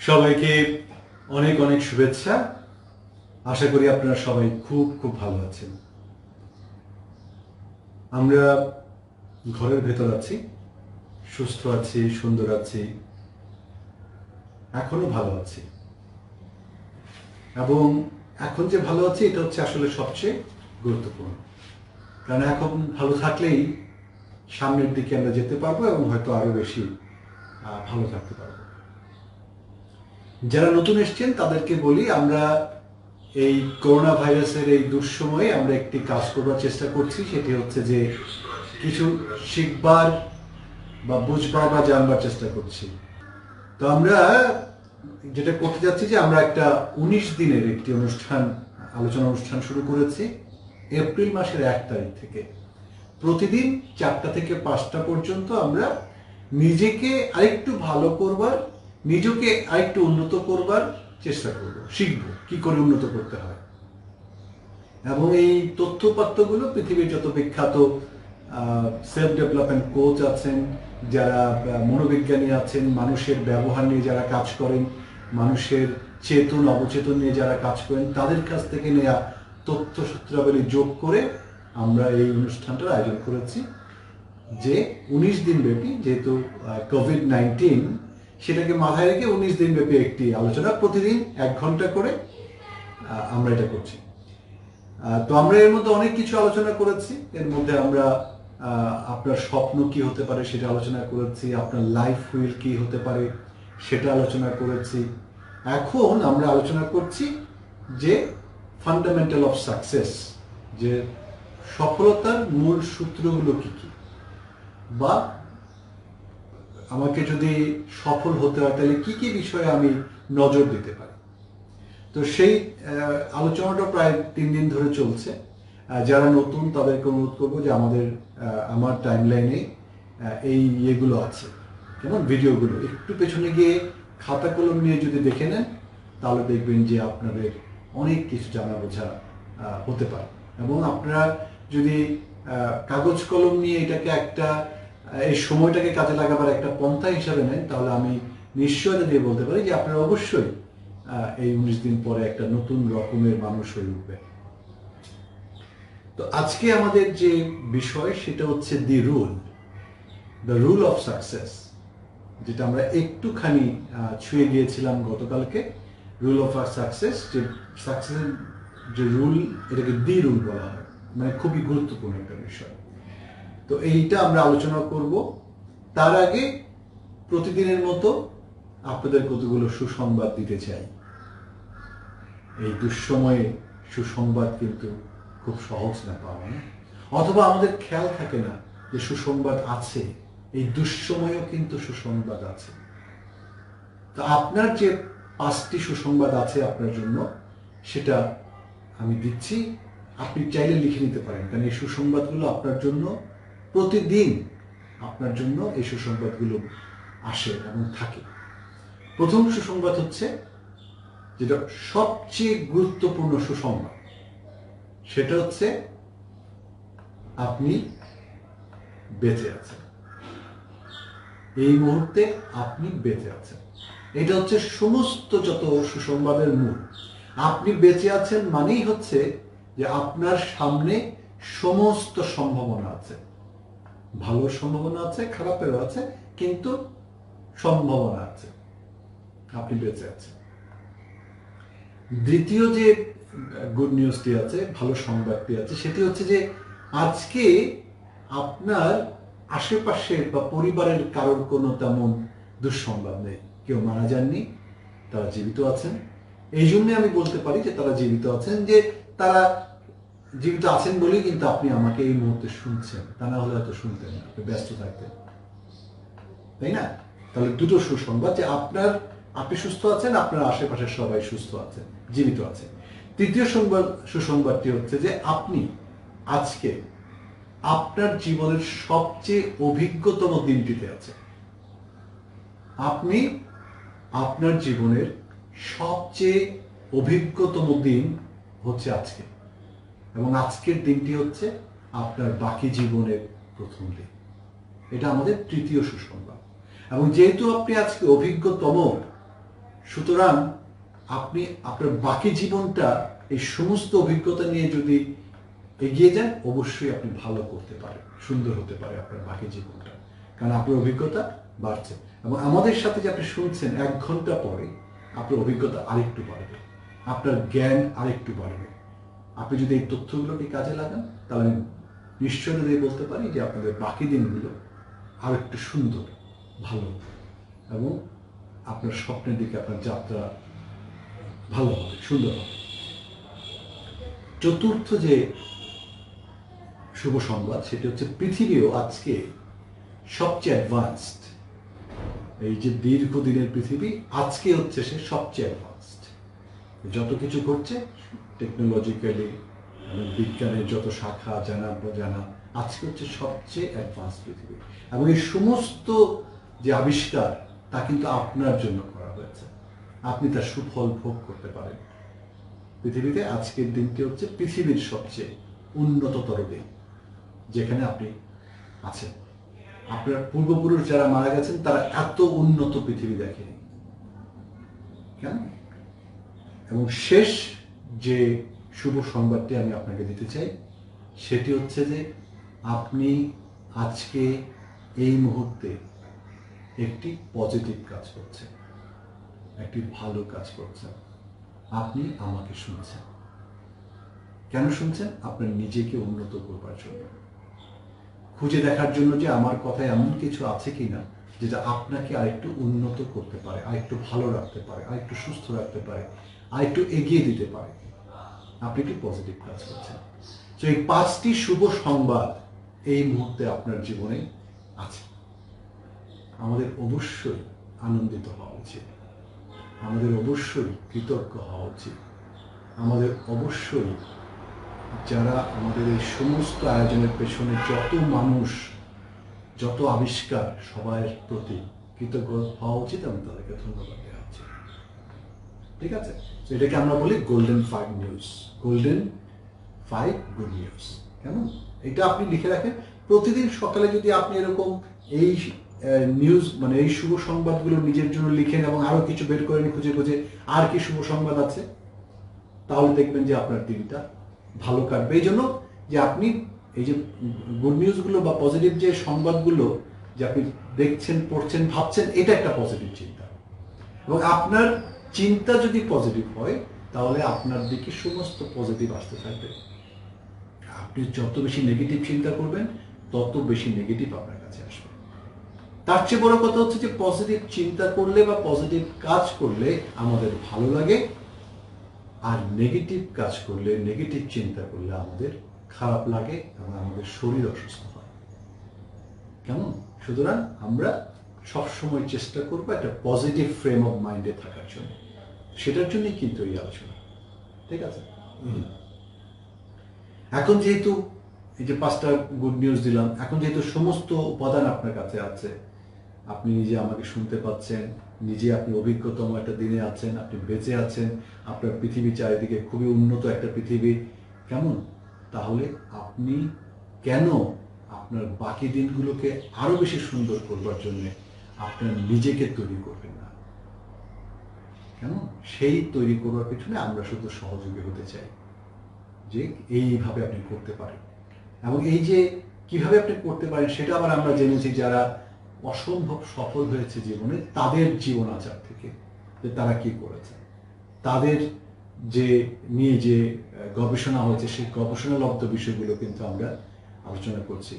সবাইকে অনেক অনেক শুভেচ্ছা। আশা করি আপনারা সবাই খুব খুব ভালো আছেন। আমরা ঘরের ভেতর আছি, সুস্থ আছি, সুন্দর আছি, এখনো ভালো আছি। এবং এখন যে ভালো আছি এটা হচ্ছে আসলে সবচেয়ে গুরুত্বপূর্ণ, কারণ এখন ভালো থাকলেই সামনের দিকে আমরা যেতে পারবো এবং হয়তো আরো বেশি ভালো থাকতে পারবো। যারা নতুন এসছেন তাদেরকে বলি, আমরা এই করোনা ভাইরাসের এই দুঃসময়ে আমরা একটি কাজ করবার চেষ্টা করছি। সেটি হচ্ছে যে কিছু শিখবার বা বুঝবার বা জানবার চেষ্টা করছি। তো আমরা যেটা করতে যাচ্ছি যে আমরা একটা 19 দিনের একটি আলোচনা অনুষ্ঠান শুরু করেছি এপ্রিল মাসের 1 তারিখ থেকে। প্রতিদিন 4টা থেকে 5টা পর্যন্ত আমরা নিজেকে আরেকটু ভালো করবার, নিজেকে আরেকটু উন্নত করবার চেষ্টা করব, শিখব কি করে উন্নত করতে হয়। এবং এই তথ্যপাত্রগুলো পৃথিবীর যত বিখ্যাত সেলফ ডেভেলপমেন্ট কোচ আছেন, যারা মনোবিজ্ঞানী আছেন, মানুষের ব্যবহার নিয়ে যারা কাজ করেন, মানুষের চেতন অবচেতন নিয়ে যারা কাজ করেন, তাদের কাছ থেকে নেওয়া তথ্য সূত্রাবলী যোগ করে আমরা এই অনুষ্ঠানটার আয়োজন করেছি। যে 19 দিন ব্যাপী, যেহেতু কোভিড-19 সেটাকে মাথায় রেখে 19 দিন ব্যাপী একটি আলোচনা, প্রতিদিন 1 ঘন্টা করে আমরা এটা করছি। তো আমরা এর মধ্যে অনেক কিছু আলোচনা করেছি। এর মধ্যে আমরা আপনার স্বপ্ন কি হতে পারে সেটা আলোচনা করেছি, আপনার লাইফ হুইল কি হতে পারে সেটা আলোচনা করেছি। এখন আমরা আলোচনা করছি যে ফান্ডামেন্টাল অফ সাকসেস, যে সফলতার মূল সূত্রগুলো কি কি, বা আমাকে যদি সফল হতে হয় তাহলে কি কি বিষয়ে আমি নজর দিতে পারি। তো সেই আলোচনাটা প্রায় 3 দিন ধরে চলছে। যারা নতুন তাদেরকে অনুরোধ করবো যে আমার টাইমলাইনে এই ইয়েগুলো আছে, কেমন ভিডিওগুলো একটু পেছনে গিয়ে খাতা কলম নিয়ে যদি দেখে নেন তাহলে দেখবেন যে আপনাদের অনেক কিছু জানা বোঝা হতে পারে। এবং আপনারা যদি কাগজ কলম নিয়ে এটাকে এই সময়টাকে কাজে লাগাবার একটা পন্থা হিসাবে নেন, তাহলে আমি নিশ্চয়তা দিয়ে বলতে পারি যে আপনারা অবশ্যই এই 19 দিন পরে একটা নতুন রকমের মানুষ হয়ে উঠবে। তো আজকে আমাদের যে বিষয় সেটা হচ্ছে দ্য রুল অফ সাকসেস, যেটা আমরা একটুখানি ছুঁয়ে গিয়েছিলাম গতকালকে। রুল অফ সাকসেস, যে সাকসেসের যে রুল, এটাকে দি রুল বলা হয়, মানে খুবই গুরুত্বপূর্ণ একটা বিষয়। তো এইটা আমরা আলোচনা করব। তার আগে প্রতিদিনের মতো আপনাদের কতগুলো সুসংবাদ দিতে চাই। এই দুঃসময়ে সুসংবাদ কিন্তু খুব সহজ না পাওয়া, না? অথবা আমাদের খেয়াল থাকে না যে সুসংবাদ আছে, এই দুঃসময়েও কিন্তু সুসংবাদ আছে। তো আপনার যে 5টি সুসংবাদ আছে আপনার জন্য, সেটা আমি দিচ্ছি। আপনি চাইলে লিখে নিতে পারেন, কারণ এই সুসংবাদগুলো আপনার জন্য প্রতিদিন, আপনার জন্য এই সুসংবাদগুলো আসে এবং থাকে। প্রথম সুসংবাদ হচ্ছে, যেটা সবচেয়ে গুরুত্বপূর্ণ সুসংবাদ, সেটা হচ্ছে আপনি বেঁচে আছেন। এই মুহূর্তে আপনি বেঁচে আছেন। এটা হচ্ছে সমস্ত যত সুসংবাদের মূল। আপনি বেঁচে আছেন মানেই হচ্ছে যে আপনার সামনে সমস্ত সম্ভাবনা আছে। ভালো সম্ভাবনা আছে, খারাপেরও আছে, কিন্তু সম্ভাবনা আছে। আপনি বেঁচে আছেন। দ্বিতীয় যে গুড নিউজটি আছে, ভালো সংবাদটি আছে, সেটি হচ্ছে যে আজকে আপনার আশেপাশের বা পরিবারের কারোর কোনো তেমন দুঃসংবাদ নেই। কেউ মারা যাননি, তারা জীবিত আছেন। এই জন্য আমি বলতে পারি যে তারা জীবিত আছেন, যে তারা জীবিত আছেন বলেই কিন্তু আপনি আমাকে এই মুহূর্তে শুনছেন। তা না হলে হয়তো শুনতেন না, আপনি ব্যস্ত থাকতেন, তাই না? তাহলে দুটো সুসংবাদ, যে আপনি সুস্থ আছেন, আপনার আশেপাশের সবাই সুস্থ আছেন, জীবিত আছেন। তৃতীয় সুসংবাদটি হচ্ছে যে আপনি আজকে আপনার জীবনের সবচেয়ে অভিজ্ঞতম দিনটিতে আছেন। আপনি আপনার জীবনের সবচেয়ে অভিজ্ঞতম দিন হচ্ছে আজকে, এবং আজকের দিনটি হচ্ছে আপনার বাকি জীবনের প্রথম দিন। এটা আমাদের তৃতীয় সুসংবাদ। এবং যেহেতু আপনি আজকে অভিজ্ঞতম, সুতরাং আপনি আপনার বাকি জীবনটা এই সমস্ত অভিজ্ঞতা নিয়ে যদি এগিয়ে যান, অবশ্যই আপনি ভালো করতে পারেন, সুন্দর হতে পারে আপনার বাকি জীবনটা, কারণ আপনার অভিজ্ঞতা বাড়ছে। এবং আমাদের সাথে যে আপনি শুনছেন, 1 ঘন্টা পরে আপনার অভিজ্ঞতা আরেকটু বাড়বে, আপনার জ্ঞান আরেকটু বাড়বে। আপনি যদি এই তথ্যগুলোকে কাজে লাগান, তাহলে নিশ্চয়তা দিয়ে বলতে পারি যে আপনাদের বাকি দিনগুলো আরো একটু সুন্দর, ভালো, এবং আপনার স্বপ্নের দিকে আপনার যাত্রা ভালো হবে, সুন্দর হবে। চতুর্থ যে শুভ সংবাদ, সেটি হচ্ছে পৃথিবীও আজকে সবচেয়ে অ্যাডভান্সড। এই যে দীর্ঘদিনের পৃথিবী, আজকে হচ্ছে সে সবচেয়ে অ্যাডভান্সড। যত কিছু ঘটছে টেকনোলজিক্যালি, বিজ্ঞানের যত শাখা জানা, আজকে হচ্ছে সবচেয়ে অ্যাডভান্স পৃথিবী। এবং এই সমস্ত যে আবিষ্কার, তা কিন্তু আপনার জন্য করা হয়েছে, আপনি তার সুফল ভোগ করতে পারেন। পৃথিবীতে আজকের দিনটি হচ্ছে পৃথিবীর সবচেয়ে উন্নততর দিন, যেখানে আপনি আছেন। আপনার পূর্বপুরুষ যারা মারা গেছেন, তারা এত উন্নত পৃথিবী দেখেনি, কেন? এবং শেষ যে শুভ সংবাদটি আমি আপনাকে দিতে চাই, সেটি হচ্ছে যে আপনি আজকে এই মুহূর্তে একটি পজিটিভ কাজ করছেন, একটি ভালো কাজ করছেন। আপনি আমাকে শুনছেন। কেন শুনছেন? আপনার নিজেকে উন্নত করবার জন্য, খুঁজে দেখার জন্য যে আমার কথায় এমন কিছু আছে কিনা যেটা আপনাকে আরেকটু উন্নত করতে পারে, আরেকটু ভালো রাখতে পারে, আরেকটু সুস্থ রাখতে পারে, আরেকটু এগিয়ে দিতে পারে। আপনি একটি পজিটিভ কাজ করছেন। তো এই 5টি শুভ সংবাদ এই মুহূর্তে আপনার জীবনে আছে। আমাদের অবশ্যই আনন্দিত হওয়া উচিত, আমাদের অবশ্যই কৃতজ্ঞ হওয়া উচিত, আমাদের অবশ্যই যারা আমাদের এই সমস্ত আয়োজনের পেছনে যত মানুষ, যত আবিষ্কার, সবার প্রতি কৃতজ্ঞ হওয়া উচিত এবং তাদেরকে ধন্যবাদ দেওয়া উচিত। ঠিক আছে? তো এটাকে আমরা বলি golden 5 news, golden 5 good news. কেমন? এটা আপনি লিখে রাখেন। প্রতিদিন সকালে যদি আপনি এরকম এই নিউজ, মানে এই শুভ সংবাদগুলো নিজের জন্য লিখেন এবং আরো কিছু বের করেন খুঁজে খুঁজে, আর কি শুভ সংবাদ আছে, তাহলে দেখবেন যে আপনার দিনটা ভালো কাটবে। এই জন্য যে আপনি এই যে গুড নিউজগুলো বা পজিটিভ যে সংবাদগুলো যে আপনি দেখছেন, পড়ছেন, ভাবছেন, এটা একটা পজিটিভ চিন্তা। এবং আপনার চিন্তা যদি পজিটিভ হয়, তাহলে আপনার দিকে সমস্ত পজিটিভ আসতে থাকবে। আপনি যত বেশি নেগেটিভ চিন্তা করবেন, তত বেশি নেগেটিভ আপনার কাছে আসবে। তার চেয়ে বড় কথা হচ্ছে যে পজিটিভ চিন্তা করলে বা পজিটিভ কাজ করলে আমাদের ভালো লাগে, আর নেগেটিভ কাজ করলে, নেগেটিভ চিন্তা করলে আমাদের খারাপ লাগে এবং আমাদের শরীর অসুস্থ হয়। কেমন? সুতরাং আমরা সবসময় চেষ্টা করবো একটা পজিটিভ ফ্রেম অফ মাইন্ডে থাকার জন্য। সেটার জন্যই কিন্তু এই আলোচনা। ঠিক আছে? এখন যেহেতু এই যে 5টা গুড নিউজ দিলাম, এখন যেহেতু সমস্ত উপাদান আপনার কাছে আছে, আপনি নিজে আমাকে শুনতে পাচ্ছেন, নিজে আপনি অভিজ্ঞতম একটা দিনে আছেন, আপনি বেঁচে আছেন, আপনার পৃথিবী চারিদিকে খুবই উন্নত একটা পৃথিবী। কেমন? তাহলে আপনি কেন আপনার বাকি দিনগুলোকে আরো বেশি সুন্দর করবার জন্য আপনার নিজেকে তৈরি করবেন না? কেমন? সেই তৈরি করবার পিছনে আমরা শুধু সহযোগী হতে চাই, যে এইভাবে আপনি করতে পারেন। এবং এই যে কিভাবে আপনি করতে পারেন, সেটা আবার আমরা জেনেছি যারা অসম্ভব সফল হয়েছে জীবনে, তাদের জীবন আচার থেকে, যে তারা কি করেছে, তাদের যে নিয়ে যে গবেষণা হয়েছে, সেই গবেষণালব্ধ বিষয়গুলো কিন্তু আমরা আলোচনা করছি।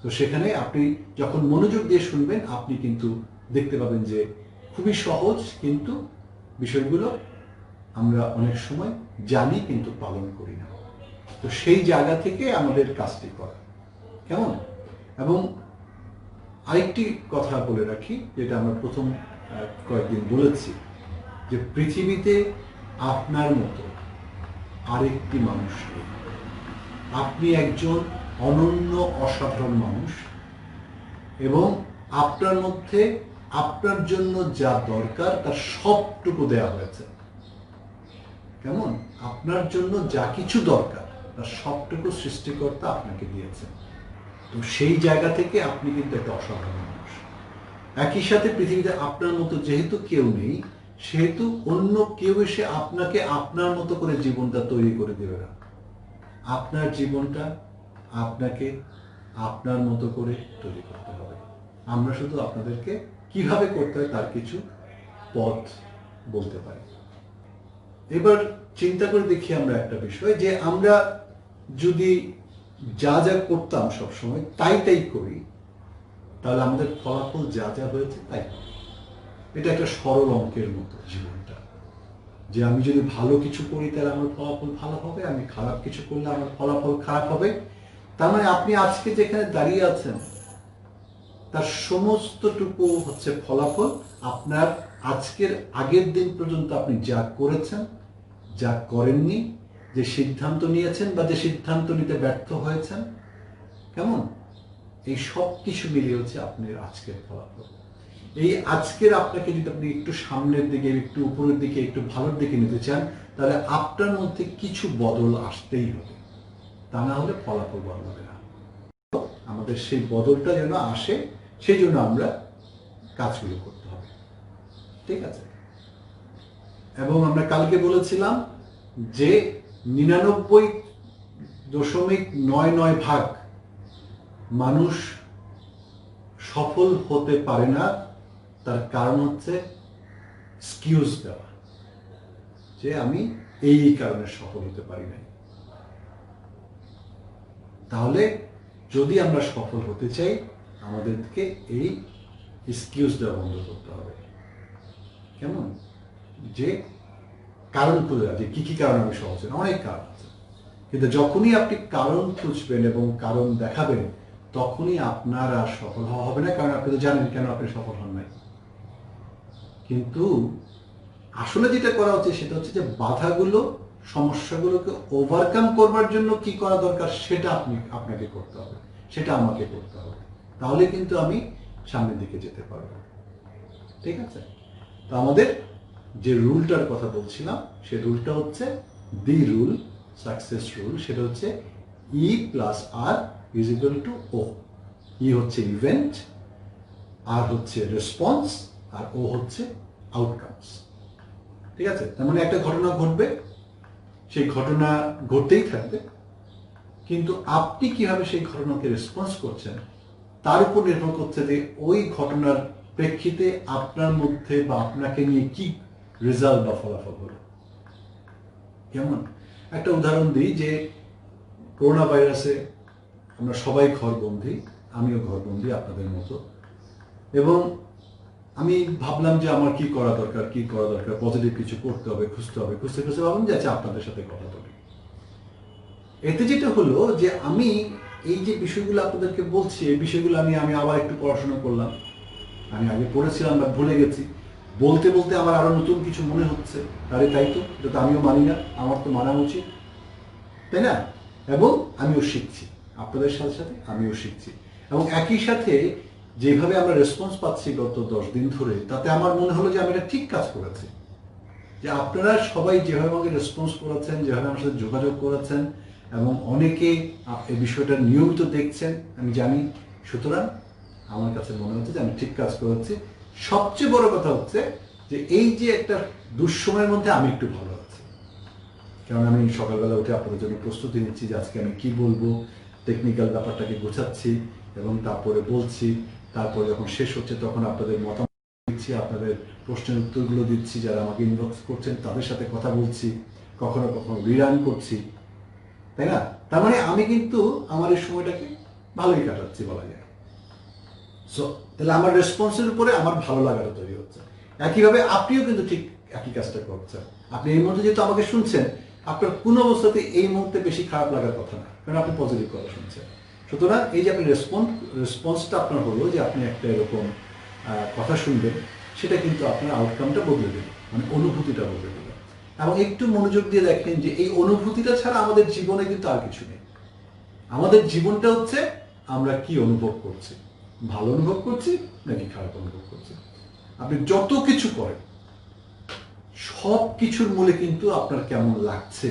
তো সেখানে আপনি যখন মনোযোগ দিয়ে শুনবেন, আপনি কিন্তু দেখতে পাবেন যে খুবই সহজ, কিন্তু বিষয়গুলো আমরা অনেক সময় জানি কিন্তু পালন করি না। তো সেই জায়গা থেকে আমাদের কাজটি করা। কেমন? এবং আরেকটি কথা বলে রাখি, যেটা আমরা প্রথম কয়েকদিন বলেছি, যে পৃথিবীতে আপনার মতো আরেকটি মানুষ নেই। আপনি একজন অনন্য, অসাধারণ মানুষ, এবং আপনার মধ্যে আপনার জন্য যা দরকার তার সবটুকু দেয়া হয়েছে। কেমন? আপনার জন্য যা কিছু দরকার তার সবটুকু সৃষ্টিকর্তা আপনাকে দিয়েছেন। তো সেই জায়গা থেকে আপনি কিন্তু একটা অসাধারণ মানুষ। একই সাথে পৃথিবীতে আপনার মতো যেহেতু কেউ নেই, সেহেতু অন্য কেউ এসে আপনাকে আপনার মতো করে জীবনটা তৈরি করে দেবে না। আপনার জীবনটা আপনাকে আপনার মতো করে তৈরি করতে হবে। আমরা শুধু আপনাদেরকে কিভাবে করতে হয় তার কিছু পথ বলতে পারি। এবার চিন্তা করে দেখি আমরা একটা বিষয়, যে আমরা যদি যা যা করতাম সবসময় তাই তাই করি, তাহলে আমাদের ফলাফল যা যা হয়েছে তাই। এটা একটা সরল অঙ্কের মতো জীবনটা, যে আমি যদি ভালো কিছু করি তাহলে আমার ফলাফল ভালো হবে, আমি খারাপ কিছু করলে আমার ফলাফল খারাপ হবে। তার মানে আপনি আজকে যেখানে দাঁড়িয়ে আছেন তার সমস্তটুকু হচ্ছে ফলাফল আপনার আজকের আগের দিন পর্যন্ত আপনি যা করেছেন, যা করেননি, যে সিদ্ধান্ত নিয়েছেন বা যে সিদ্ধান্ত নিতে ব্যর্থ হয়েছেন, কেমন, এই সব কিছু মিলিয়ে হচ্ছে আপনার আজকের ফলাফল। এই আজকের আপনাকে যদি আপনি একটু সামনের দিকে, একটু উপরের দিকে, একটু ভালোর দিকে নিতে চান, তাহলে আপনার মধ্যে কিছু বদল আসতেই হবে, তা না হলে ফলাফল বদলাবে না। আমাদের সেই বদলটা যেন আসে, সেই জন্য আমরা কাজগুলো করতে হবে, ঠিক আছে? এবং আমরা কালকে বলেছিলাম যে 99.99% মানুষ সফল হতে পারে না, তার কারণ হচ্ছে এক্সকিউজ দেওয়া, যে আমি এই কারণে সফল হতে পারি নাই। তাহলে যদি আমরা সফল হতে চাই, আমাদেরকে এই এক্সকিউজ দেওয়া বন্ধ করতে হবে। কেমন, যে কারণ খুঁজে, যে কি কি কারণ আমি সহজ, অনেক কারণ আছে, কিন্তু যখনই আপনি কারণ খুঁজবেন এবং কারণ দেখাবেন, তখনই আপনার আর সফল হওয়া হবে না, কারণ আপনি তো জানেন কেন আপনি সফল হন নাই। কিন্তু আসলে যেটা করা উচিত সেটা হচ্ছে যে বাধাগুলো, সমস্যাগুলোকে ওভারকাম করবার জন্য কি করা দরকার সেটা আপনাকে করতে হবে, সেটা আমাকে করতে হবে। তাহলে কিন্তু আমি সামনের দিকে যেতে পারবো, ঠিক আছে? তো আমাদের যে রুলটার কথা বলছিলাম, সেই রুলটা হচ্ছে দি রুল, সাকসেস রুল। সেটা হচ্ছে E plus R is equal to O. E হচ্ছে ইভেন্ট, আর হচ্ছে রেসপন্স, আর ও হচ্ছে আউটকামস, ঠিক আছে? তার মানে একটা ঘটনা ঘটবে, সেই ঘটনা ঘটতেই থাকবে, কিন্তু আপনি কিভাবে সেই ঘটনাকে রেসপন্স করছেন তার উপর নির্ভর করছে যে ওই ঘটনার প্রেক্ষিতে আপনার মধ্যে বা আপনাকে নিয়ে কি রেজাল্ট বা ফলাফল হলো। কেমন, একটা উদাহরণ দিই, যে করোনা ভাইরাসে আমরা সবাই ঘরবন্দি, আমিও ঘরবন্দি আপনাদের মতো, এবং আমি ভাবলাম যে আমার কি করা দরকার, পজিটিভ কিছু করতে হবে, খুঁজতে হবে, খুঁজতে খুঁজতে ভাবলাম যে আচ্ছা আপনাদের সাথে কথা বলি। এতে যেটা হলো যে আমি এই যে বিষয়গুলো আপনাদেরকে বলছি, এই বিষয়গুলো আমি আবার একটু পড়াশোনা করলাম। আমি আগে পড়েছিলাম বা ভুলে গেছি, বলতে বলতে আমার আরো নতুন কিছু মনে হচ্ছে, আরে তাই তো, এটা তো আমিও মানি না, আমার তো মানা উচিত, তাই না? এবং আমিও শিখছি, আপনাদের সাথে সাথে আমিও শিখছি, এবং একই সাথে যেভাবে আমরা রেসপন্স পাচ্ছি গত 10 দিন ধরে, তাতে আমার মনে হলো যে আমি এটা ঠিক কাজ করেছি। যে আপনারা সবাই যেভাবে আমাকে রেসপন্স করেছেন, যেভাবে আমার সাথে যোগাযোগ করেছেন, এবং অনেকে এই বিষয়টা নিয়মিত দেখছেন, আমি জানি। সুতরাং আমার কাছে মনে হচ্ছে যে আমি ঠিক কাজ করেছি। সবচেয়ে বড় কথা হচ্ছে যে এই যে একটা দুঃসময়ের মধ্যে আমি একটু ভালো আছি, কারণ আমি সকালবেলা উঠে আপনাদের জন্য প্রস্তুতি নিচ্ছি যে আজকে আমি কি বলবো, টেকনিক্যাল ব্যাপারটাকে গোছাচ্ছি এবং তারপরে বলছি। তারপরে যখন শেষ হচ্ছে তখন আপনাদের মতামত দিচ্ছি, আপনাদের প্রশ্নের উত্তরগুলো দিচ্ছি, যারা আমাকে ইনবক্স করছেন তাদের সাথে কথা বলছি, কখনো কখনো রিরান করছি, তাই না? তার মানে আমি কিন্তু আমার এই সময়টাকে ভালোই কাটাচ্ছি বলা যায়। সো তাহলে আমার রেসপন্সের উপরে আমার ভালো লাগাটা তৈরি হচ্ছে। একইভাবে আপনিও কিন্তু ঠিক একই কাজটা করছেন। আপনি এই মুহূর্তে যেহেতু আমাকে শুনছেন, আপনার কোনো অবস্থাতে এই মুহূর্তে বেশি খারাপ লাগার কথা না, কারণ আপনি পজিটিভ কথা শুনছেন। সুতরাং এই যে আপনি রেসপন্সটা আপনার হলো, যে আপনি একটা এরকম কথা শুনবেন, সেটা কিন্তু আপনার আউটকামটা বদলে দেবে, মানে অনুভূতিটা বদলে দেবে। এবং একটু মনোযোগ দিয়ে দেখেন যে এই অনুভূতিটা ছাড়া আমাদের জীবনে কিন্তু আর কিছু নেই। আমাদের জীবনটা হচ্ছে আমরা কি অনুভব করছি, ভালো অনুভব করছি নাকি খারাপ অনুভব করছি। আপনি যত কিছু করেন, সব কিছুর মূলে কিন্তু আপনার কেমন লাগছে,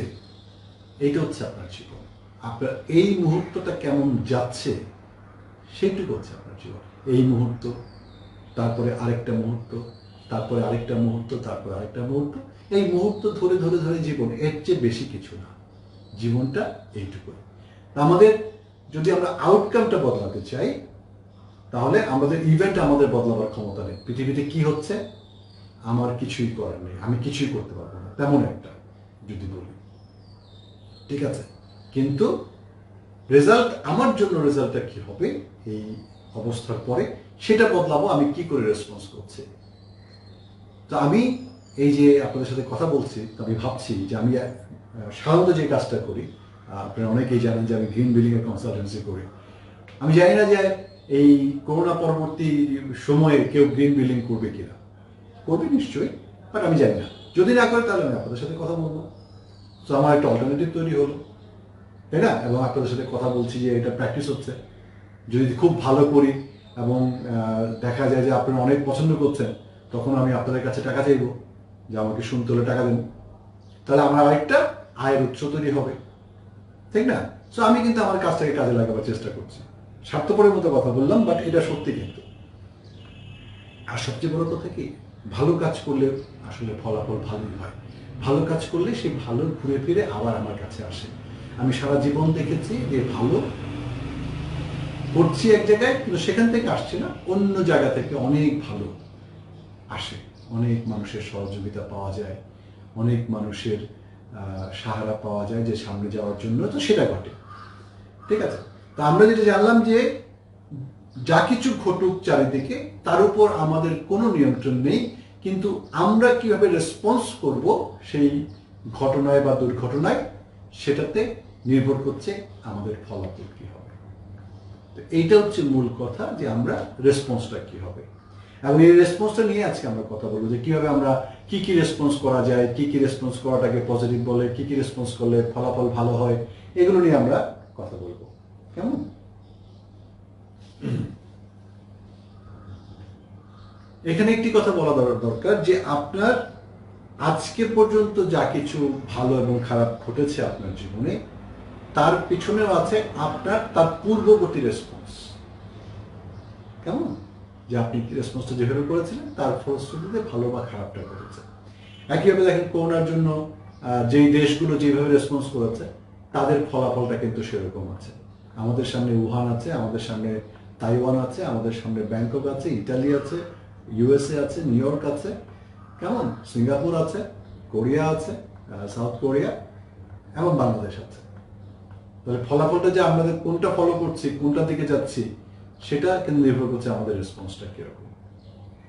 এইটা হচ্ছে আপনার জীবন। আপনার এই মুহূর্তটা কেমন যাচ্ছে, সেইটুকু হচ্ছে আপনার জীবন। এই মুহূর্ত, তারপরে আরেকটা মুহূর্ত, তারপরে আরেকটা মুহূর্ত, তারপরে আরেকটা মুহূর্ত, এই মুহূর্ত ধরে ধরে ধরে জীবন, এর চেয়ে বেশি কিছু না। জীবনটা এইটুকু। আমাদের যদি আমরা আউটকামটা বদলাতে চাই, তাহলে আমাদের ইভেন্ট আমাদের বদলাবার ক্ষমতা নেই। পৃথিবীতে কি হচ্ছে আমার কিছুই করার নেই, আমি কিছুই করতে পারবো না, তেমন একটা যদি বলি, ঠিক আছে। কিন্তু রেজাল্ট, আমার জন্য রেজাল্টটা কি হবে এই অবস্থার পরে, সেটা বদলাবো আমি কি করে রেসপন্স করছি। তো আমি এই যে আপনাদের সাথে কথা বলছি, আমি ভাবছি যে আমি সাধারণত যে কাজটা করি, আপনারা অনেকেই জানেন যে আমি গ্রিন বিল্ডিং এর কনসালটেন্সি করি। আমি জানি না যে এই করোনা পরবর্তী সময়ে কেউ গ্রিন বিল্ডিং করবে কিনা, করবে নিশ্চয়ই, বাট আমি জানি না। যদি না করে তাহলে আমি আপনাদের সাথে কথা বলবো। তো আমার একটা অল্টারনেটিভ তৈরি হলো, তাই না? এবং আপনাদের সাথে কথা বলছি যে এটা প্র্যাকটিস হচ্ছে। যদি খুব ভালো করি এবং দেখা যায় যে আপনারা অনেক পছন্দ করছেন, তখন আমি আপনাদের কাছে টাকা চাইব যে আমাকে শুনতে হলে টাকা দেন, তাহলে আমার আরেকটা আয়ের উৎস তৈরি হবে, ঠিক না? সো আমি কিন্তু আমার কাজটাকে কাজে লাগাবার চেষ্টা করছি। স্বার্থপরের মতো কথা বললাম, বাট এটা সত্যি কিন্তু। আর সবচেয়ে বড় কথা কি, ভালো কাজ করলে আসলে ফলাফল ভালোই হয়। ভালো কাজ করলে সেই ভালো ঘুরে ফিরে আবার আমার কাছে আসে। আমি সারা জীবন দেখেছি যে ভালো করছি এক জায়গায়, কিন্তু সেখান থেকে আসছে না, অন্য জায়গা থেকে অনেক ভালো আসে। অনেক মানুষের সহযোগিতা পাওয়া যায়, অনেক মানুষের সাহারা পাওয়া যায় যে সামনে যাওয়ার জন্য, তো সেটা ঘটে, ঠিক আছে। তা আমরা যেটা জানলাম যে যা কিছু ঘটুক চারিদিকে তার উপর আমাদের কোনো নিয়ন্ত্রণ নেই, কিন্তু আমরা কিভাবে রেসপন্স করব সেই ঘটনায় বা দুর্ঘটনায়, সেটাতে নির্ভর করছে আমাদের ফলাফল কি হবে। তো এইটা হচ্ছে মূল কথা, যে আমরা রেসপন্সটা কি হবে। এবং এই রেসপন্সটা নিয়ে আজকে আমরা কথা বলবো যে কিভাবে আমরা কি কি রেসপন্স করা যায়, কি কি রেসপন্স করাটাকে পজিটিভ বলে, কি কি রেসপন্স করলে ফলাফল ভালো হয়, এগুলো নিয়ে আমরা কথা বলবো। কেমন? এখানে একটি কথা বলা দরকার যে আপনার আজকে পর্যন্ত যা কিছু ভালো এবং খারাপ ঘটেছে আপনার জীবনে, তার পিছনেও আছে আপনার তার পূর্ববর্তী রেসপন্স। কেমন? যে আপনি রেসপন্সটা যেভাবে করেছিলেন তার ফলশ্রুতিতে ভালো বা খারাপটা ঘটেছে। একইভাবে দেখেন করোনার জন্য যেই দেশগুলো যেভাবে রেসপন্স করেছে তাদের ফলাফলটা কিন্তু সেরকম আছে। আমাদের সামনে উহান আছে, আমাদের সামনে তাইওয়ান আছে, আমাদের সামনে ব্যাংকক আছে, ইটালি আছে, ইউএসএ আছে, নিউ ইয়র্ক আছে, কেমন, সিঙ্গাপুর আছে, কোরিয়া আছে, সাউথ কোরিয়া, এবং বাংলাদেশ আছে। তাহলে ফলাফলটা যে আমাদের কোনটা ফলো করছি, কোনটা দিকে যাচ্ছি, সেটা কিন্তু নির্ভর করছে আমাদের রেসপন্সটা কিরকম,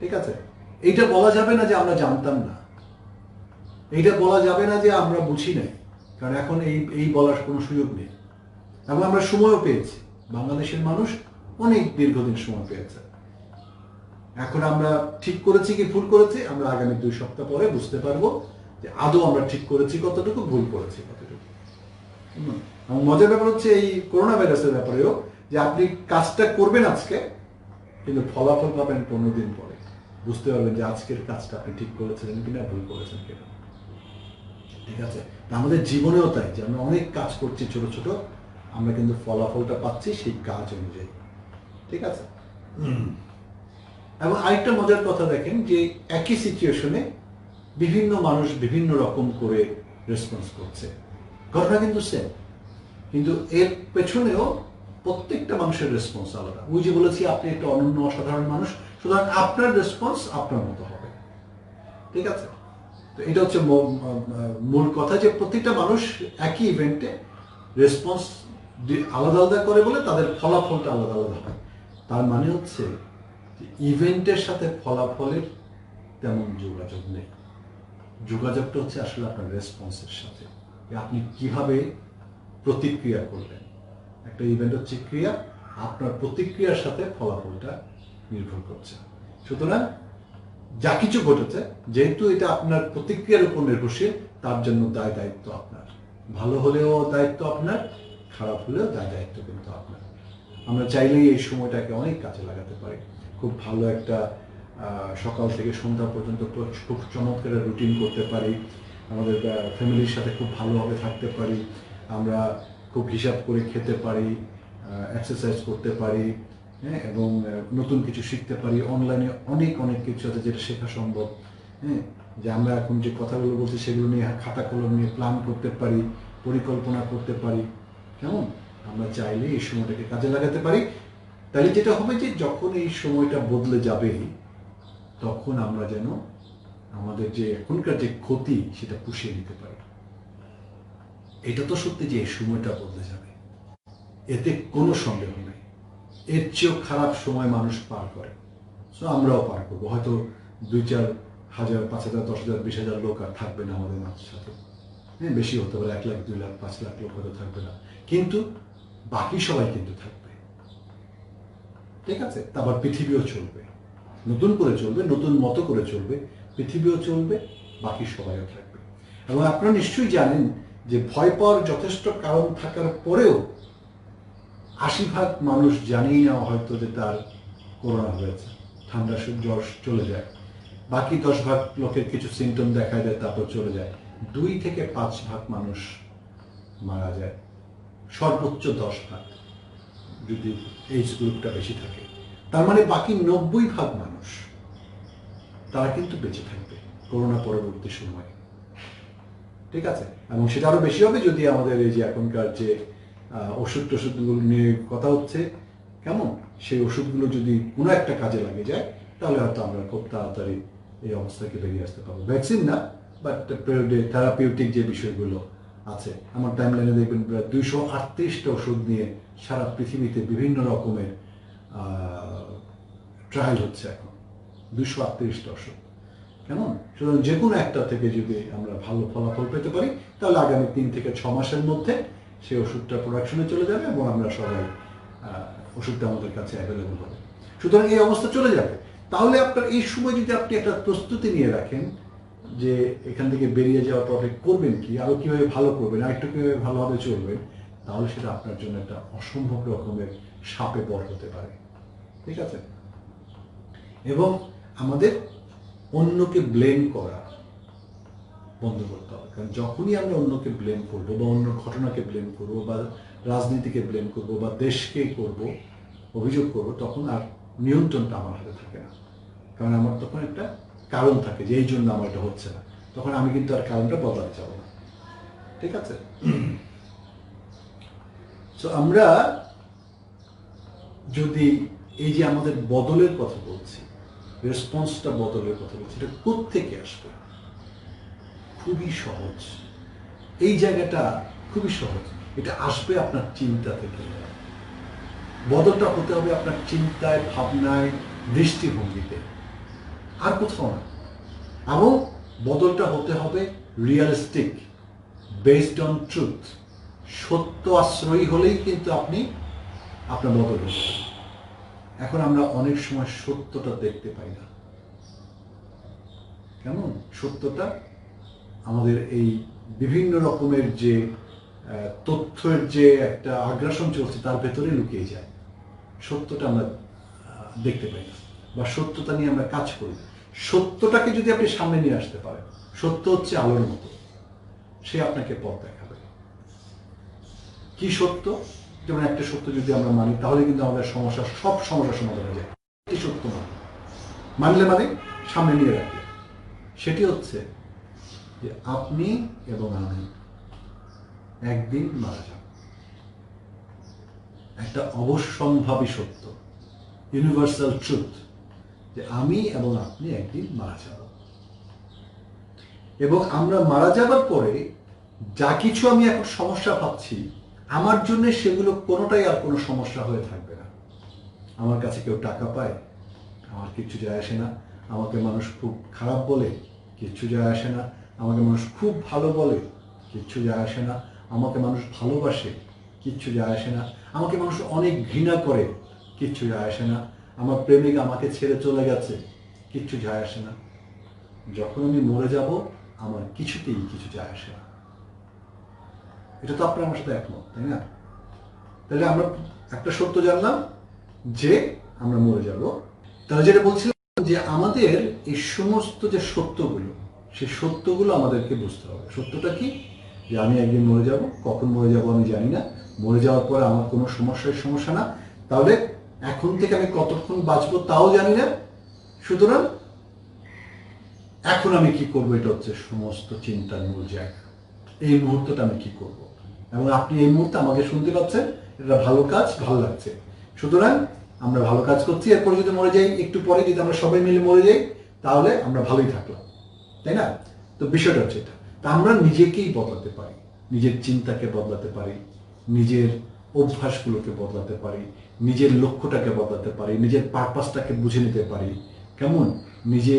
ঠিক আছে। এইটা বলা যাবে না যে আমরা জানতাম না, এইটা বলা যাবে না যে আমরা বুঝি নাই, কারণ এখন এই বলার কোনো সুযোগ নেই। এবং আমরা সময়ও পেয়েছি, বাংলাদেশের মানুষ অনেক দীর্ঘদিন সময় পেয়েছে। এখন আমরা ঠিক করেছি কি ভুল করেছি, আমরা আগামী 2 সপ্তাহ পরে বুঝতে পারবো যে আদৌ আমরা ঠিক করেছি কতটুকু, ভুল করেছি কতটুকু। এবং মজার ব্যাপার হচ্ছে এই করোনা ভাইরাসের ব্যাপারেও, যে আপনি কাজটা করবেন আজকে, কিন্তু ফলাফল পাবেন 15 দিন পরে। বুঝতে পারবেন যে আজকের কাজটা আপনি ঠিক করেছিলেন কিনা, ভুল করেছেন কিনা, ঠিক আছে। আমাদের জীবনেও তাই, যে আমরা অনেক কাজ করছি ছোট ছোট, আমরা কিন্তু ফলাফলটা পাচ্ছি সেই কাজ অনুযায়ী, ঠিক আছে। এবং আরেকটা মজার কথা দেখেন যে একই সিচুয়েশনে বিভিন্ন মানুষ বিভিন্ন রকম করে রেসপন্স করছে, ঘটনা কিন্তু সেম, কিন্তু এর পেছনেও প্রত্যেকটা মানুষের রেসপন্স আলাদা। ওই যে বলেছি আপনি একটা অনন্য অসাধারণ মানুষ, সুতরাং আপনার রেসপন্স আপনার মতো হবে, ঠিক আছে। তো এটা হচ্ছে মূল কথা, যে প্রত্যেকটা মানুষ একই ইভেন্টে রেসপন্স আলাদা আলাদা করে বলে তাদের ফলাফলটা আলাদা আলাদা হয়। তার মানে হচ্ছে ইভেন্টের সাথে ফলাফলের তেমন যোগাযোগ নেই। যোগাযোগটা হচ্ছে আসলে আপনার রেসপন্সের সাথে, আপনি কিভাবে প্রতিক্রিয়া করলেন। একটা ইভেন্ট হচ্ছে ক্রিয়া, আপনার প্রতিক্রিয়ার সাথে ফলাফলটা নির্ভর করছে। সুতরাং যা কিছু ঘটেছে, যেহেতু এটা আপনার প্রতিক্রিয়ার উপর নির্ভরশীল, তার জন্য দায়িত্ব আপনার। ভালো হলেও দায়িত্ব আপনার, খারাপ হলেও দায়িত্ব কিন্তু আপনার। আমরা চাইলেই এই সময়টাকে অনেক কাজে লাগাতে পারি। খুব ভালো একটা সকাল থেকে সন্ধ্যা পর্যন্ত খুব চমৎকার রুটিন করতে পারি, আমাদের ফ্যামিলির সাথে খুব ভালোভাবে থাকতে পারি, আমরা খুব হিসাব করে খেতে পারি, এক্সারসাইজ করতে পারি, হ্যাঁ, এবং নতুন কিছু শিখতে পারি। অনলাইনে অনেক অনেক কিছু আছে যেটা শেখা সম্ভব। হ্যাঁ, যে আমরা এখন যে কথাগুলো বলছি সেগুলো নিয়ে খাতা কলম নিয়ে প্ল্যান করতে পারি, পরিকল্পনা করতে পারি। কেমন? আমরা চাইলে এই সময়টাকে কাজে লাগাতে পারি। তাহলে যেটা হবে যে যখন এই সময়টা বদলে যাবে তখন আমরা যেন আমাদের যে এখনকার যে ক্ষতি সেটা পুষিয়ে নিতে পারি। এটা তো সত্যি যে এই সময়টা বদলে যাবে, এতে কোনো সন্দেহ নেই। এর চেয়েও খারাপ সময় মানুষ পার করে, সো আমরাও পার করবো। হয়তো 2-4 হাজার, 5,000, 10,000, 20,000 লোক আর থাকবে না আমাদের সাথে। হ্যাঁ, বেশি হতে পারে, 1 লাখ, 2 লাখ, 5 লাখ লোক হয়তো থাকবে না, কিন্তু বাকি সবাই কিন্তু থাকবে। ঠিক আছে? তারপর পৃথিবীও চলবে, নতুন করে চলবে, নতুন মতো করে চলবে, পৃথিবীও চলবে, বাকি সবাইও থাকবে। এবং আপনারা নিশ্চয়ই জানেন যে ভয় পাওয়ার যথেষ্ট কারণ থাকার পরেও 80% মানুষ জানেই না হয়তো যে তার করোনা হয়েছে, ঠান্ডা জ্বর চলে যায়। বাকি 10% লোকের কিছু সিমটম দেখা দেয়, তারপর চলে যায়। 2-5% মানুষ মারা যায়, সর্বোচ্চ 10% যদি এইজ গ্রুপটা বেশি থাকে। তার মানে বাকি 90% মানুষ তারা কিন্তু বেঁচে থাকবে করোনা পরবর্তী সময়ে। ঠিক আছে? এবং সেটা আরো বেশি হবে যদি আমাদের এই যে এখনকার যে ওষুধগুলো নিয়ে কথা হচ্ছে, কেমন, সেই ওষুধগুলো যদি কোনো একটা কাজে লাগে যায়, তাহলে হয়তো আমরা খুব তাড়াতাড়ি এই অবস্থা থেকে বেরিয়ে আসতে পারবো। ভ্যাকসিন না, বাট থেরাপিউটিক যে বিষয়গুলো আছে। আমার টাইমলাইনে দেখবেন প্রায় 238টা ওষুধ নিয়ে সারা পৃথিবীতে বিভিন্ন রকমের ট্রায়াল হচ্ছে এখন। 238টা ওষুধ, কেমন? সুতরাং যে কোনো একটা থেকে যদি আমরা ভালো ফলাফল পেতে পারি, তাহলে আগামী 3 থেকে 6 মাসের মধ্যে সেই ওষুধটা প্রোডাকশনে চলে যাবে এবং আমরা সবাই ওষুধটা আমাদের কাছে অ্যাভেলেবল হবে। সুতরাং এই অবস্থা চলে যাবে। তাহলে আপনার এই সময় যদি আপনি একটা প্রস্তুতি নিয়ে রাখেন যে এখান থেকে বেরিয়ে যাওয়ার পরে করবেন কি, আরো কিভাবে ভালো করবেন, আরেকটু কিভাবে ভালোভাবে চলবেন, তাহলে সেটা আপনার জন্য একটা অসম্ভব রকমের শাপে পর হতে পারে। ঠিক আছে? এবং আমাদের অন্যকে ব্লেম করা বন্ধ করতে হবে। কারণ যখনই আমরা অন্যকে ব্লেম করবো বা অন্য ঘটনাকে ব্লেম করবো বা রাজনীতিকে ব্লেম করবো বা দেশকে করব, অভিযোগ করবো, তখন আর নিয়ন্ত্রণটা আমার হাতে থাকে না। কারণ আমার তখন একটা কারণ থাকে যে এই জন্য আমার এটা হচ্ছে না। তখন আমি কিন্তু আর কারণটা বদলাতে যাবো না। ঠিক আছে? তো আমরা যদি এই যে আমাদের বদলের কথা বলছি, রেসপন্সটা বদলের কথা বলছি, এটা কোত্থেকে আসবে? খুবই সহজ। এই জায়গাটা খুবই সহজ। এটা আসবে আপনার চিন্তা থেকে। বদলটা হতে হবে আপনার চিন্তায়, ভাবনায়, দৃষ্টিভঙ্গিতে, আর কোথাও না। এবং বদলটা হতে হবে রিয়েলিস্টিক, বেসড অন ট্রুথ। সত্য আশ্রয়ী হলেই কিন্তু আপনি আপনার বদল হতে পারেন। এখন আমরা অনেক সময় সত্যটা দেখতে পাই না। কেমন? সত্যটা আমাদের এই বিভিন্ন রকমের যে তথ্যের যে একটা আগ্রাসন চলছে তার ভেতরে লুকিয়ে যায়। সত্যটা আমরা দেখতে পাই না, বা সত্যতা নিয়ে আমরা কাজ করি। সত্যটাকে যদি আপনি সামনে নিয়ে আসতে পারেন, সত্য হচ্ছে আলোর মতো, সে আপনাকে পথ দেখাবে। কি সত্য? যেমন একটা সত্য যদি আমরা মানি, তাহলে কিন্তু আমাদের সব সমস্যার সমাধান হয়ে যায়। একটি সত্য মানলে মানে সামনে নিয়ে রাখলে, সেটি হচ্ছে যে আপনি এবং আমি একদিন মারা যাব। একটা অবশ্যম্ভাবী সত্য, ইউনিভার্সাল ট্রুথ, যে আমি এবং আপনি একদিন মারা যাব। এবং আমরা মারা যাবার পরে যা কিছু আমি এখন সমস্যা ভাবছি, আমার জন্য সেগুলো কোনোটাই আর কোনো সমস্যা হয়ে থাকবে না। আমার কাছে কেউ টাকা পায়, আমার কিচ্ছু যায় আসে না। আমাকে মানুষ খুব খারাপ বলে, কিচ্ছু যায় আসে না। আমাকে মানুষ খুব ভালো বলে, কিচ্ছু যায় আসে না। আমাকে মানুষ ভালোবাসে, কিচ্ছু যায় আসে না। আমাকে মানুষ অনেক ঘৃণা করে, কিচ্ছু যায় আসে না। আমার প্রেমিক আমাকে ছেড়ে চলে গেছে, কিচ্ছু যায় আসে না। যখন আমি মরে যাব, আমার কিছুতেই কিছু যায় আসে না। এটা তো আপনার আমার সাথে একমত, তাই না? তাহলে আমরা একটা সত্য জানলাম যে আমরা মরে যাব। তাহলে যেটা বলছিলাম যে আমাদের এই সমস্ত যে সত্যগুলো, সেই সত্যগুলো আমাদেরকে বুঝতে হবে। সত্যটা কি? যে আমি একদিন মরে যাব, কখন মরে যাব আমি জানি না। মরে যাওয়ার পরে আমার কোনো সমস্যা না। তাহলে এখন থেকে আমি কতক্ষণ বাঁচবো তাও জানি না। সুতরাং এখন আমি কি করবো, এটা হচ্ছে সমস্ত চিন্তার মূল জায়গা। এই মুহূর্তটা আমি কি করব, এবং আপনি এই মুহূর্তে আমাকে শুনতে পাচ্ছেন, এটা ভালো কাজ, ভালো লাগছে। সুতরাং আমরা ভালো কাজ করছি, এরপরে যদি মরে যাই, একটু পরে যদি আমরা সবাই মিলে মরে যাই, তাহলে আমরা ভালোই থাকলাম, তাই না? তো বিষয়টা হচ্ছে এটা। তা আমরা নিজেকেই বদলাতে পারি, নিজের চিন্তাকে বদলাতে পারি, নিজের অভ্যাসগুলোকে বদলাতে পারি, নিজের লক্ষ্যটাকে বদলাতে পারি, নিজের পারপাসটাকে বুঝে নিতে পারি। কেমন? নিজে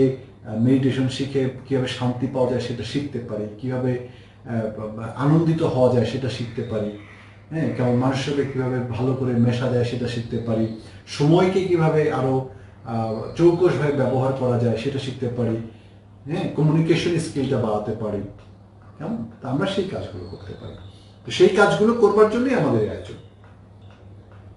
মেডিটেশন শিখে কিভাবে শান্তি পাওয়া যায় সেটা শিখতে পারি, কিভাবে আনন্দিত হওয়া যায় সেটা শিখতে পারি, হ্যাঁ, কেমন মানুষের সাথে কীভাবে ভালো করে মেশা যায় সেটা শিখতে পারি, সময়কে কিভাবে আরও চৌকসভাবে ব্যবহার করা যায় সেটা শিখতে পারি, হ্যাঁ, কমিউনিকেশন স্কিলটা বাড়াতে পারি। কেমন? তা আমরা সেই কাজগুলো করতে পারি। তো সেই কাজগুলো করবার জন্যই আমাদের আয়োজন।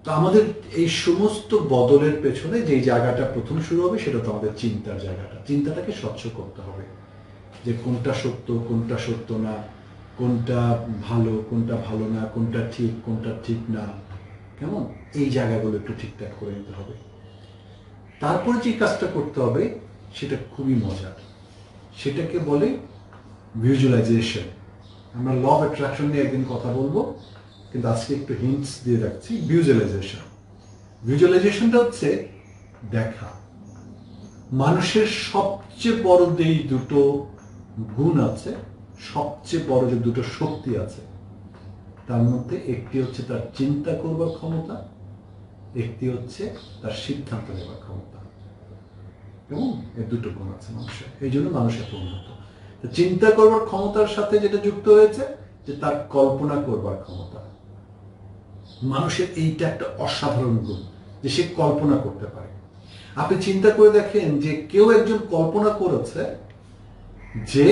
তো আমাদের এই সমস্ত বদলের পেছনে যে জায়গাটা প্রথম শুরু হবে সেটা তো আমাদের চিন্তার জায়গাটা। চিন্তাটাকে স্বচ্ছ করতে হবে, যে কোনটা সত্য, কোনটা সত্য না, কোনটা ভালো না, কোনটা ঠিক না। কেমন? এই জায়গাগুলো একটু ঠিকঠাক করে নিতে হবে। তারপরে যে কাজটা করতে হবে সেটা খুবই মজার, সেটাকে বলে ভিজুয়ালাইজেশন। আমরা ল অফ অ্যাট্রাকশন নিয়ে একদিন কথা বলবো, কিন্তু আজকে একটু হিন্টস দিয়ে রাখছি। ভিজুয়ালাইজেশনটা হচ্ছে দেখা। মানুষের সবচেয়ে বড় যেই দুটো গুণ আছে, সবচেয়ে বড় যে দুটো শক্তি আছে, তার মধ্যে একটি হচ্ছে তার চিন্তা করবার ক্ষমতা, একটি হচ্ছে তার সিদ্ধান্ত নেবার ক্ষমতা। এবং এই দুটো গুণ আছে মানুষের, এই জন্য মানুষ এত উন্নত। চিন্তা করবার ক্ষমতার সাথে যেটা যুক্ত হয়েছে যে তার কল্পনা করবার ক্ষমতা। মানুষের এইটা একটা অসাধারণ গুণ যে সে কল্পনা করতে পারে। আপনি চিন্তা করে দেখেন যে কেউ একজন কল্পনা করেছে যে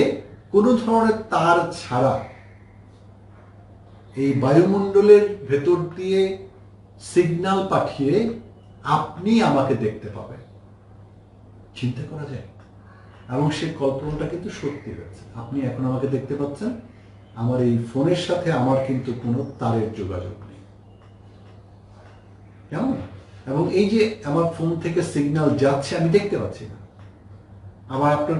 কোনো ধরনের তার ছাড়া এই বায়ুমণ্ডলের ভেতর দিয়ে সিগন্যাল পাঠিয়ে আপনি আমাকে দেখতে পাবেন। চিন্তা করা যায়? এবং সেই কল্পনাটা কিন্তু সত্যি হয়েছে। আপনি এখন আমাকে দেখতে পাচ্ছেন, আমার এই ফোনের সাথে আমার কিন্তু কোনো তারের যোগাযোগ নেই। কেমন? এবং এই যে আমার ফোন থেকে সিগন্যাল যাচ্ছে আমি দেখতে পাচ্ছি না, আবার আপনার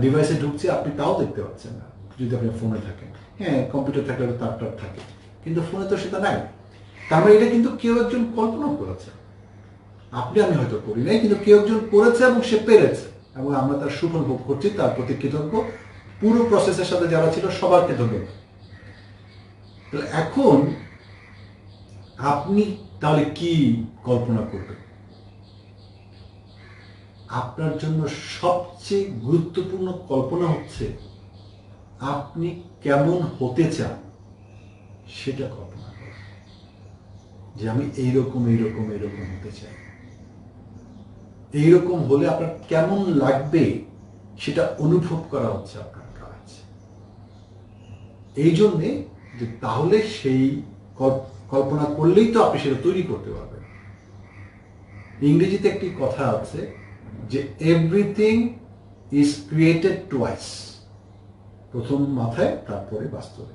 ডিভাইসে ঢুকছে আপনি তাও দেখতে পাচ্ছেন না যদি আপনি ফোনে থাকেন। হ্যাঁ, কম্পিউটার থাকলে তার থাকে, কিন্তু ফোনে তো সেটা নাই। তার মানে এটা কিন্তু কেউ একজন কল্পনা করেছে, আপনি আমি হয়তো করি নাই, কিন্তু কেউ একজন করেছে এবং সে পেরেছে, এবং আমরা তার সুফল ভোগ করছি, তার প্রতি কৃতজ্ঞ। পুরো প্রসেসের সাথে যারা ছিল সবার কৃতজ্ঞ। এখন আপনি তাহলে কি কল্পনা করবেন? আপনার জন্য সবচেয়ে গুরুত্বপূর্ণ কল্পনা হচ্ছে আপনি কেমন হতে চান সেটা কল্পনা করেন, যে আমি এইরকম হতে চাই। এইরকম হলে আপনার কেমন লাগবে সেটা অনুভব করা হচ্ছে আপনার কাজ। এই জন্যে যে তাহলে সেই কল্পনা করলেই তো আপনি সেটা তৈরি করতে পারবেন। ইংরেজিতে একটি কথা আছে যে এভরিথিং ইজ ক্রিয়েটেড টুয়াইস। প্রথম মাথায়, তারপরে বাস্তবে।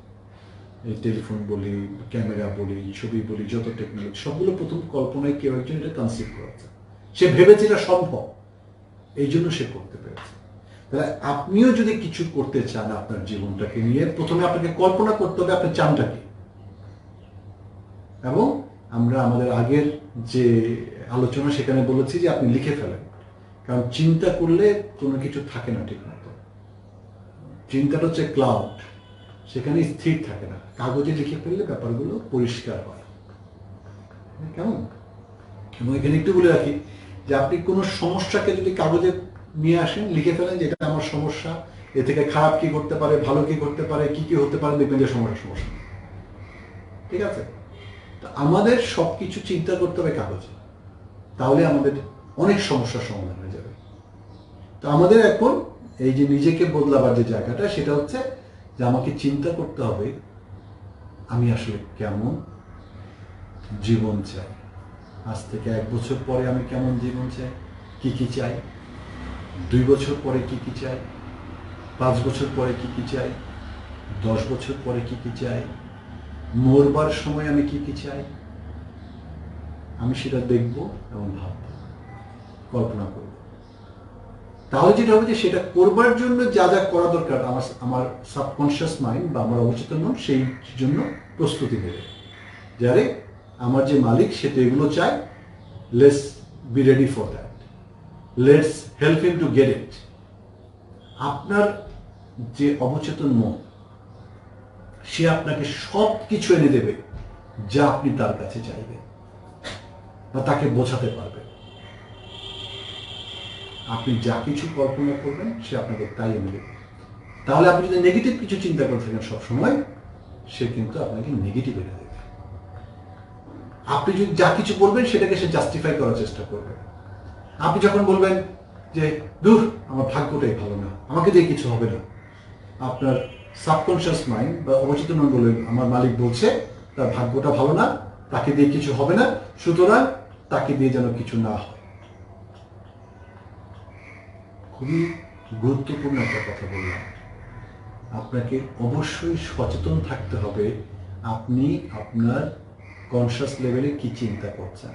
এই টেলিফোন বলি, ক্যামেরা বলি, ছবি বলি, যত টেকনোলজি সবগুলো প্রথম কল্পনায় কেউ একজন এটা কনসিভ করেছে। সে ভেবেছে এটা সম্ভব, এই জন্য সে করতে পেরেছে। তাহলে আপনিও যদি কিছু করতে চান আপনার জীবনটাকে নিয়ে, প্রথমে আপনাকে কল্পনা করতে হবে আপনি চানটা কি। এবং আমরা আমাদের আগের যে আলোচনা সেখানে বলেছি যে আপনি লিখে ফেলেন, কারণ চিন্তা করলে কোনো কিছু থাকে না ঠিক মতো। চিন্তাটা হচ্ছে ক্লাউড, সেখানে স্থির থাকে না। কাগজে লিখে ফেললে ব্যাপারগুলো পরিষ্কার হয়। কেমন? এবং এখানে একটু বলে রাখি যে আপনি কোনো সমস্যাকে যদি কাগজে নিয়ে আসেন, লিখে ফেলেন যে এটা আমার সমস্যা, এ থেকে খারাপ কি করতে পারে, ভালো কি করতে পারে, কি হতে পারে, দেখবেন যে সমস্যা। ঠিক আছে? তো আমাদের সবকিছু চিন্তা করতে হবে কাগজে, তাহলে আমাদের অনেক সমস্যার সমাধান হয়ে যাবে। তো আমাদের এখন এই যে নিজেকে বদলাবার যে জায়গাটা, সেটা হচ্ছে যে আমাকে চিন্তা করতে হবে আমি আসলে কেমন জীবন চাই। আজ থেকে 1 বছর পরে আমি কেমন জীবন চাই, কি চাই, 2 বছর পরে কি চাই, 5 বছর পরে কি চাই, 10 বছর পরে কি চাই, মরবার সময় আমি কি চাই। আমি সেটা দেখব এবং ভাবব, কল্পনা করব। তাহলে যেটা হবে যে সেটা করবার জন্য যা যা করা দরকার আমার সাবকনশিয়াস মাইন্ড বা আমার অবচেতন মন সেই জন্য প্রস্তুতি নেবে। যারে আমার যে মালিক সে তো এগুলো চায়, let's be ready for that, let's help him to get it. আপনার যে অবচেতন মন সে আপনাকে সব কিছু এনে দেবে যা আপনি তার কাছে চাইবেন বা তাকে বোঝাতে পারবেন। আপনি যা কিছু কল্পনা করবেন সে আপনাকে তাই এনে দেবে। তাহলে আপনি যদি নেগেটিভ কিছু চিন্তা করে থাকেন সবসময়, সে কিন্তু আপনাকে নেগেটিভ এনে দেবে। আপনি যদি যা কিছু বলবেন সেটাকে সে জাস্টিফাই করার চেষ্টা করবে। আপনি যখন বলবেন যে দূর আমার ভাগ্যটাই ভালো না, আমাকে দিয়ে কিছু হবে না, আপনার সাবকনশিয়াস মাইন্ড বা অবচেতন মন বলবে আমার মালিক বলছে তার ভাগ্যটা ভালো না, তাকে দিয়ে কিছু হবে না, সুতরাং তাকে দিয়ে যেন কিছু না হয়। খুবই গুরুত্বপূর্ণ একটা কথা বললাম। আপনাকে অবশ্যই সচেতন থাকতে হবে আপনি আপনার কনশাস লেভেলে কি চিন্তা করছেন,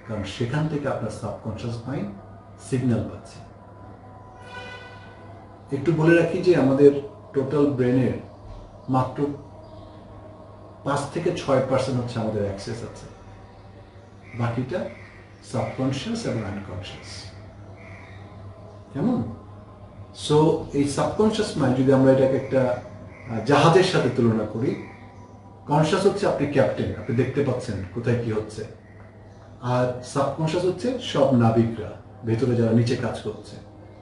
কারণ সেখান থেকে আপনার সাবকনশিয়াস মাইন্ড সিগন্যাল পাচ্ছে। একটু বলে রাখি যে আমাদের টোটাল ব্রেনের মাত্র 5 থেকে 6% হচ্ছে আমাদের অ্যাক্সেস আছে, বাকিটা সাবকনশিয়াস এবং আনকনশিয়াস। কেমন? সো এই সাবকনশিয়াস মাইন্ড যদি আমরা এটাকে একটা জাহাজের সাথে তুলনা করি, কনশিয়াস হচ্ছে আপনি ক্যাপ্টেন, আপনি দেখতে পাচ্ছেন কোথায় কি হচ্ছে, আর সাবকনশিয়াস হচ্ছে সব নাবিকরা ভেতরে যারা নিচে কাজ করছে,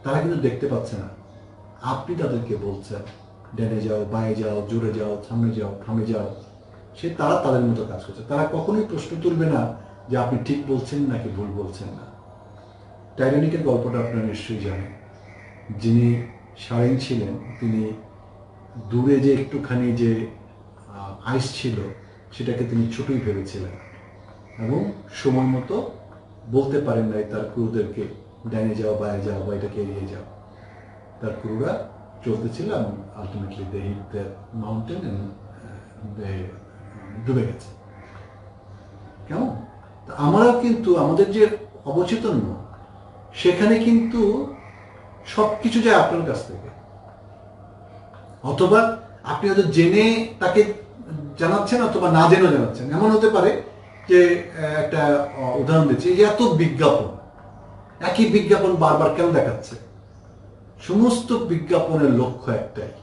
তারা কিন্তু দেখতে পাচ্ছে না। আপনি তাদেরকে বলছেন ডানে যাও, বাঁয়ে যাও, জোরে যাও, সামনে যাও, থামে যাও, তারা তাদের মতো কাজ করছে। তারা কখনোই প্রশ্ন তুলবে না যে আপনি ঠিক বলছেন নাকি ভুল বলছেন না। টাইটানিকের গল্পটা আপনারা নিশ্চয়ই জানেন। যিনি সারেন ছিলেন তিনি দূরে যে একটুখানি যে আইস ছিল সেটাকে তিনি ছোটই ভেবেছিলেন এবং সময় মতো বলতে পারেন নাই তার ক্রুদেরকে ডাইনে যাও, বাঁয়ে যাও বা এটাকে এড়িয়ে যাও। তার ক্রুরা চলতেছিল এবং ultimately they hit the mountain and ডুবে গেছে। কেমন? আমরাও কিন্তু আমাদের যে অবচেতন মন সেখানে কিন্তু সবকিছু যায় আপনার কাছ থেকে, অথবা আপনি হয়তো জেনে তাকে জানাচ্ছেন অথবা না জেনেও জানাচ্ছেন। এমন হতে পারে যে একটা উদাহরণ দিচ্ছি, যে এত বিজ্ঞাপন, একই বিজ্ঞাপন বারবার কেন দেখাচ্ছে? সমস্ত বিজ্ঞাপনের লক্ষ্য একটাই,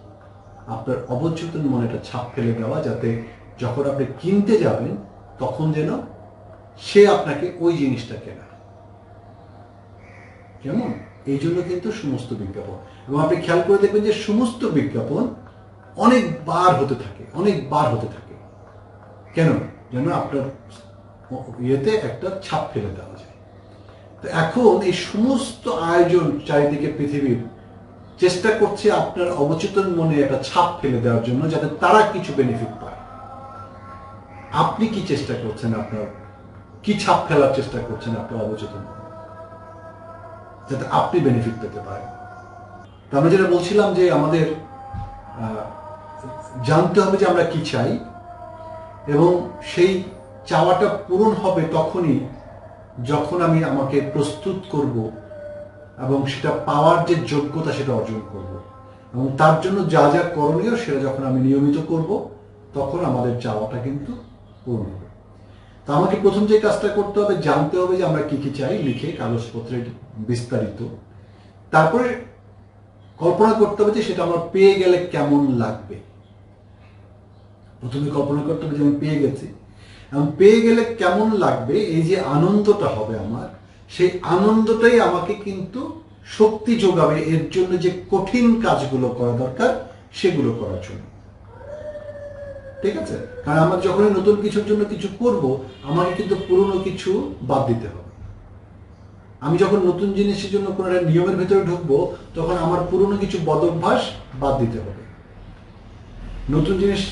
আপনার অবচেতন মনে একটা ছাপ ফেলে দেওয়া, যাতে যখন আপনি কিনতে যাবেন তখন যেন সে আপনাকে ওই জিনিসটা কেনা। কেমন? এই জন্য কিন্তু সমস্ত বিজ্ঞাপন, এবং আপনি খেয়াল করে দেখবেন যে সমস্ত বিজ্ঞাপন অনেকবার হতে থাকে, অনেকবার হতে থাকে। কেন? যেন আপনার ইয়েতে একটা ছাপ ফেলে দেওয়া যায়। তো এখন এই সমস্ত আয়োজন চারিদিকে পৃথিবীর চেষ্টা করছে আপনার অবচেতন মনে একটা ছাপ ফেলে দেওয়ার জন্য, যাতে তারা কিছু বেনিফিট পায়। আপনি কি চেষ্টা করছেন? আপনার কি ছাপ ফেলার চেষ্টা করছেন আপনার অবচেতন মনে, যাতে আপনি বেনিফিট পেতে পারেন? তো আমরা যেটা বলছিলাম যে আমাদের জানতে হবে যে আমরা কি চাই, এবং সেই চাওয়াটা পূরণ হবে তখনই যখন আমি আমাকে প্রস্তুত করব এবং সেটা পাওয়ার যে যোগ্যতা সেটা অর্জন করব, এবং তার জন্য যা যা করণীয় সেটা যখন আমি নিয়মিত করব তখন আমাদের চাওয়াটা কিন্তু পূরণ হবে। তো আমাকে প্রথম যে কাজটা করতে হবে, জানতে হবে যে আমরা কি কি চাই, লিখে কাগজপত্রে বিস্তারিত। তারপরে কল্পনা করতে হবে যে সেটা আমার পেয়ে গেলে কেমন লাগবে। প্রথমে কল্পনা করতে হবে যে আমি পেয়ে গেছি, এবং পেয়ে গেলে কেমন লাগবে, এই যে আনন্দটা হবে আমার, সেই আনন্দটাই আমাকে কিন্তু শক্তি যোগাবে এর জন্য যে কঠিন কাজগুলো করা দরকার সেগুলো করার জন্য। ঠিক আছে? কারণ আমরা যখনই নতুন কিছুর জন্য কিছু করব, আমাকে কিন্তু পুরনো কিছু বাদ দিতে হবে। আমি যখন নতুন জিনিসের জন্য কোনো একটা নিয়মের ভেতরে ঢুকবো, তখন আমার পুরনো কিছু বদভ্যাস বাদ দিতে হবে। নতুন জিনিস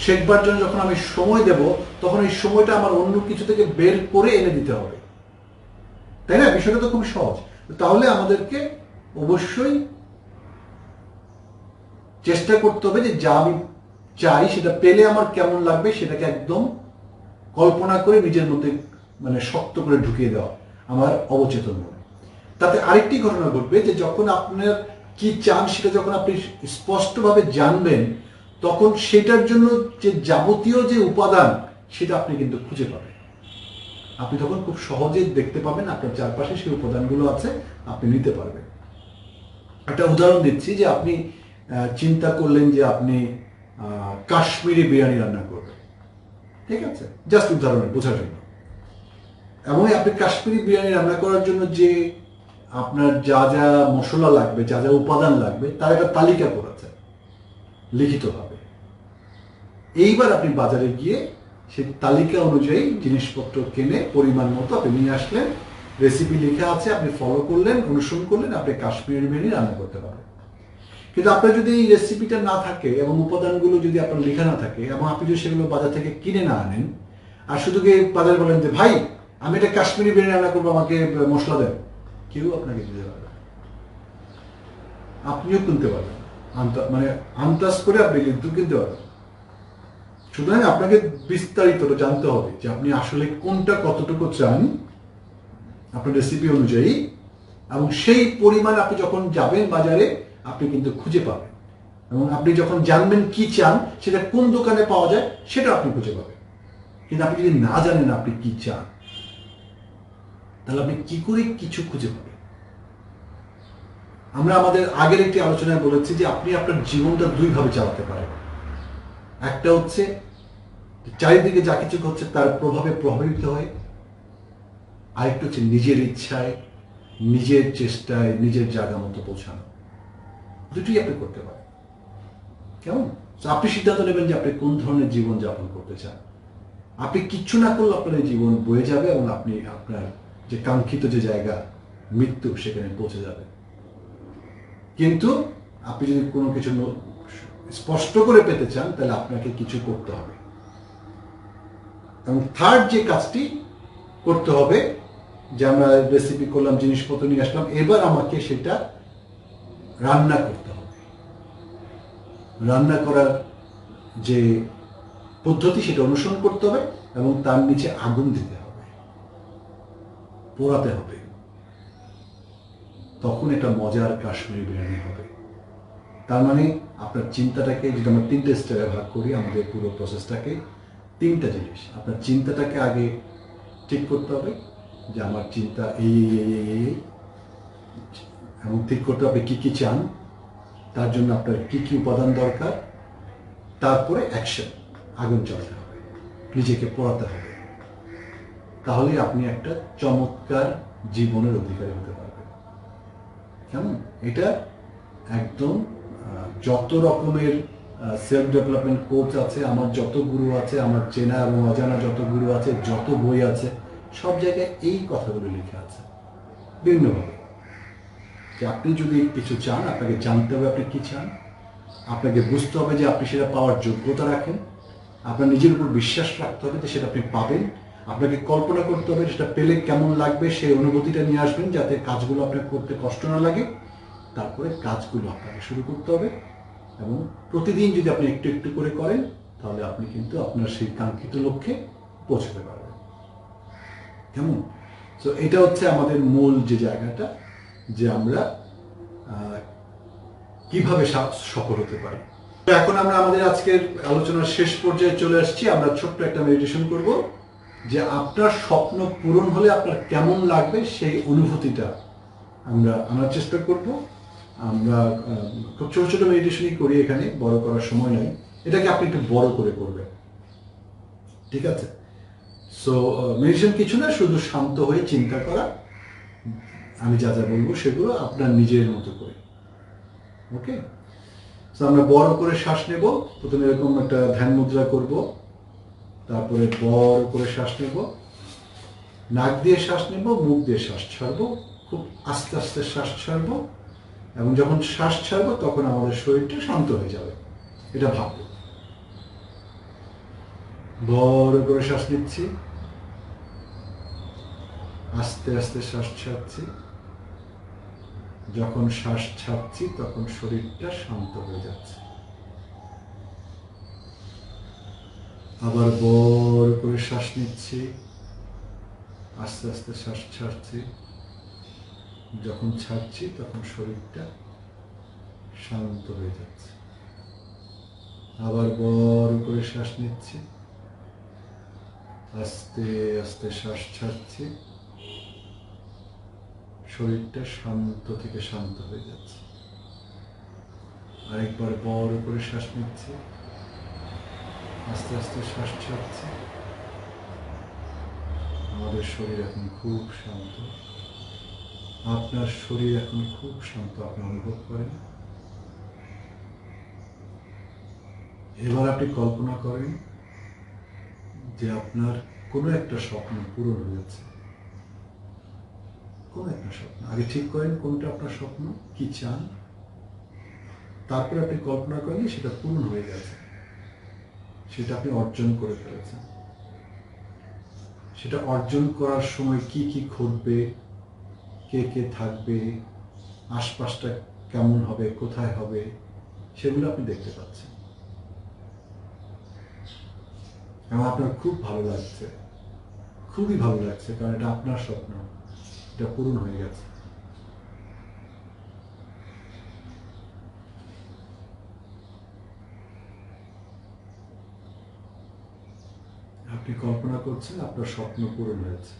শেখবার জন্য যখন আমি সময় দেব, তখন এই সময়টা আমার অন্য কিছু থেকে বের করে এনে দিতে হবে। তাই না? বিষয়টা তো খুব সহজ। তাহলে আমাদেরকে অবশ্যই চেষ্টা করতে হবে যে যা আমি চাই সেটা পেলে আমার কেমন লাগবে সেটাকে একদম কল্পনা করে নিজের মধ্যে মানে শক্ত করে ঢুকিয়ে দেওয়া আমার অবচেতন মনে। তাতে আরেকটি ঘটনা ঘটবে যে যখন আপনার কি চান সেটা যখন আপনি স্পষ্টভাবে জানবেন, তখন সেটার জন্য যে যাবতীয় যে উপাদান সেটা আপনি কিন্তু খুঁজে পাবেন। আপনি তখন খুব সহজে দেখতে পাবেন আপনার চারপাশে সেই উপাদানগুলো আছে, আপনি নিতে পারবেন। একটা উদাহরণ দিচ্ছি যে আপনি চিন্তা করলেন যে আপনি কাশ্মীরি বিরিয়ানি রান্না করবেন, ঠিক আছে, জাস্ট উদাহরণে বোঝার জন্য। এবং আপনি কাশ্মীরি বিরিয়ানি রান্না করার জন্য যে আপনার যা যা মশলা লাগবে, যা যা উপাদান লাগবে, তার একটা তালিকা করেছে লিখিতভাবে। এইবার আপনি বাজারে গিয়ে সেই তালিকা অনুযায়ী জিনিসপত্র কিনে পরিমাণ মতো আপনি নিয়ে আসলেন, রেসিপি লেখা আছে, আপনি ফলো করলেন, অনুসরণ করলেন, আপনি কাশ্মীরি বিরিয়ানি রান্না করতে পারবেন। কিন্তু আপনার যদি এই রেসিপিটা না থাকে এবং উপাদানগুলো যদি আপনার লেখা না থাকে এবং আপনি যদি সেগুলো বাজার থেকে কিনে না আনেন আর শুধু গিয়ে বাজারে বলেন যে ভাই আমি এটা কাশ্মীরি বিরিয়ানি রান্না করবো, আমাকে মশলা দেন, কেউ আপনাকে দিতে পারবে, আপনিও কিনতে পারবেন, মানে আন্দাজ করে আপনি কিন্তু কিনতে পারবেন। সুতরাং আপনাকে বিস্তারিত জানতে হবে যে আপনি আসলে কোনটা কতটুকু চান আপনার রেসিপি অনুযায়ী, এবং সেই পরিমাণ আপনি যখন যাবেন বাজারে আপনি কিন্তু খুঁজে পাবেন। এবং আপনি যখন জানবেন কি চান, সেটা কোন দোকানে পাওয়া যায় সেটা আপনি খুঁজে পাবেন। কিন্তু আপনি যদি না জানেন আপনি কি চান, তাহলে আপনি কি করে কিছু খুঁজে পাবেন? আমরা আমাদের আগের একটি আলোচনায় বলেছি যে আপনি আপনার জীবনটা দুইভাবে চালাতে পারেন। একটা হচ্ছে চারিদিকে যা কিছু হচ্ছে তার প্রভাবে প্রভাবিত হয়, আরেকটা হচ্ছে নিজের ইচ্ছায়, নিজের চেষ্টায়, নিজের জায়গা মতো পৌঁছানো। দুটোই আপনি করতে পারেন। কেমন? আপনি সিদ্ধান্ত নেবেন যে আপনি কোন ধরনের জীবন যাপন করতে চান। আপনি কিচ্ছু না করলে আপনার এই জীবন বয়ে যাবে এবং আপনি আপনার যে কাঙ্ক্ষিত যে জায়গা মৃত্যু সেখানে পৌঁছে যাবে। কিন্তু আপনি যদি কোনো কিছু স্পষ্ট করে পেতে চান তাহলে আপনাকে কিছু করতে হবে। এবং থার্ড যে কাজটি করতে হবে, যে আমরা রেসিপি করলাম, জিনিসপত্র নিয়ে আসলাম, এবার আমাকে সেটা রান্না করতে হবে। রান্না করার যে পদ্ধতি সেটা অনুসরণ করতে হবে এবং তার নিচে আগুন দিতে হবে, পোড়াতে হবে, তখন এটা মজার কাশ্মীরি বিরিয়ানি হবে। তার মানে আপনার চিন্তাটাকে, যেটা আমরা 3টে স্টেপে ভাগ করি আমাদের পুরো প্রসেসটাকে, 3টা জিনিস। আপনার চিন্তাটাকে আগে ঠিক করতে হবে যে আমার চিন্তা এই এবং ঠিক করতে হবে কি কি চান, তার জন্য আপনার কি কি উপাদান দরকার, তারপরে অ্যাকশন, আগুন জ্বালাতে হবে, নিজেকে পোড়াতে হবে। তাহলে আপনি একটা চমৎকার জীবনের অধিকারী হতে পারবেন। কেমন? এটা একদম যত রকমের সেলফ ডেভেলপমেন্ট কোচ আছে, আমার যত গুরু আছে, আমার চেনা এবং অজানা যত গুরু আছে, যত বই আছে, সব জায়গায় এই কথাগুলো লেখা আছে বিভিন্নভাবে। যে আপনি যদি কিছু চান, আপনাকে জানতে হবে আপনি কি চান, আপনাকে বুঝতে হবে যে আপনি সেটা পাওয়ার যোগ্যতা রাখেন, আপনার নিজের উপর বিশ্বাস রাখতে হবে যে সেটা আপনি পাবেন, আপনাকে কল্পনা করতে হবে সেটা পেলে কেমন লাগবে, সেই অনুভূতিটা নিয়ে আসবেন যাতে কাজগুলো আপনার করতে কষ্ট না লাগে। তারপরে কাজগুলো আপনাকে শুরু করতে হবে এবং প্রতিদিন যদি আপনি একটু একটু করে করেন তাহলে আপনি কিন্তু আপনার সেই কাঙ্ক্ষিত লক্ষ্যে পৌঁছাতে পারবেন। কেমন? তো এটা হচ্ছে আমাদের মূল যে জায়গাটা, যে আমরা কিভাবে সফল হতে পারি। এখন আমরা আমাদের আজকের আলোচনার শেষ পর্যায়ে চলে আসছি। আমরা ছোট্ট একটা মেডিটেশন করব, যে আপনার স্বপ্ন পূরণ হলে আপনার কেমন লাগবে সেই অনুভূতিটা আমরা আনার চেষ্টা করব। আমরা খুব ছোট ছোট মেডিটেশনই করি এখানে, বড় করার সময় নাই। এটাকে আপনি একটু বড় করে করবেন, ঠিক আছে? সো মেডিটেশন কিছু না, শুধু শান্ত হয়ে চিন্তা করা, আমি যা যা বলবো সেগুলো আপনার নিজের মতো করে। ওকে? সো আমরা বড় করে শ্বাস নেব। প্রথমে এরকম একটা ধ্যান মুদ্রা করব, তারপরে বড় করে শ্বাস নেব, নাক দিয়ে শ্বাস নেব, মুখ দিয়ে শ্বাস ছাড়বো, খুব আস্তে আস্তে শ্বাস ছাড়বো, এবং যখন শ্বাস ছাড়বো তখন আমাদের শরীরটা শান্ত হয়ে যাবে, এটা ভাববো। বড় করে শ্বাস নিচ্ছি, আস্তে আস্তে শ্বাস ছাড়ছি, যখন শ্বাস ছাড়ছি তখন শরীরটা শান্ত হয়ে যাচ্ছে। আবার বড় করে শ্বাস নিচ্ছি, আস্তে আস্তে শ্বাস ছাড়ছি। যখন ছাড়ছি তখন শরীরটা শান্ত হয়ে যাচ্ছে। আবার বড় করে শ্বাস নিচ্ছি, আস্তে আস্তে শ্বাস ছাড়ছি, শরীরটা শান্ত থেকে শান্ত হয়ে যাচ্ছে। আরেকবার বড় করে শ্বাস নিচ্ছি, আস্তে আস্তে শ্বাস ছাড়ছি। আমাদের শরীর এখন খুব শান্ত, আপনার শরীর এখন খুব শান্ত, আপনি অনুভব করেন। এবার আপনি কল্পনা করেন যে আপনার কোনো একটা স্বপ্ন পূরণ হয়েছে। কোন একটা স্বপ্ন আগে ঠিক করেন কোনটা আপনার স্বপ্ন, কি চান, তারপরে আপনি কল্পনা করেন সেটা পূরণ হয়ে গেছে, সেটা আপনি অর্জন করে ফেলেছেন। সেটা অর্জন করার সময় কি কি ঘটবে, কে কে থাকবে, আশপাশটা কেমন হবে, কোথায় হবে, সেগুলো আপনি দেখতে পাচ্ছেন এবং আপনার খুব ভালো লাগছে, খুবই ভালো লাগছে, কারণ এটা আপনার স্বপ্ন, এটা পূরণ হয়ে গেছে। আপনি কল্পনা করছেন আপনার স্বপ্ন পূরণ হয়েছে।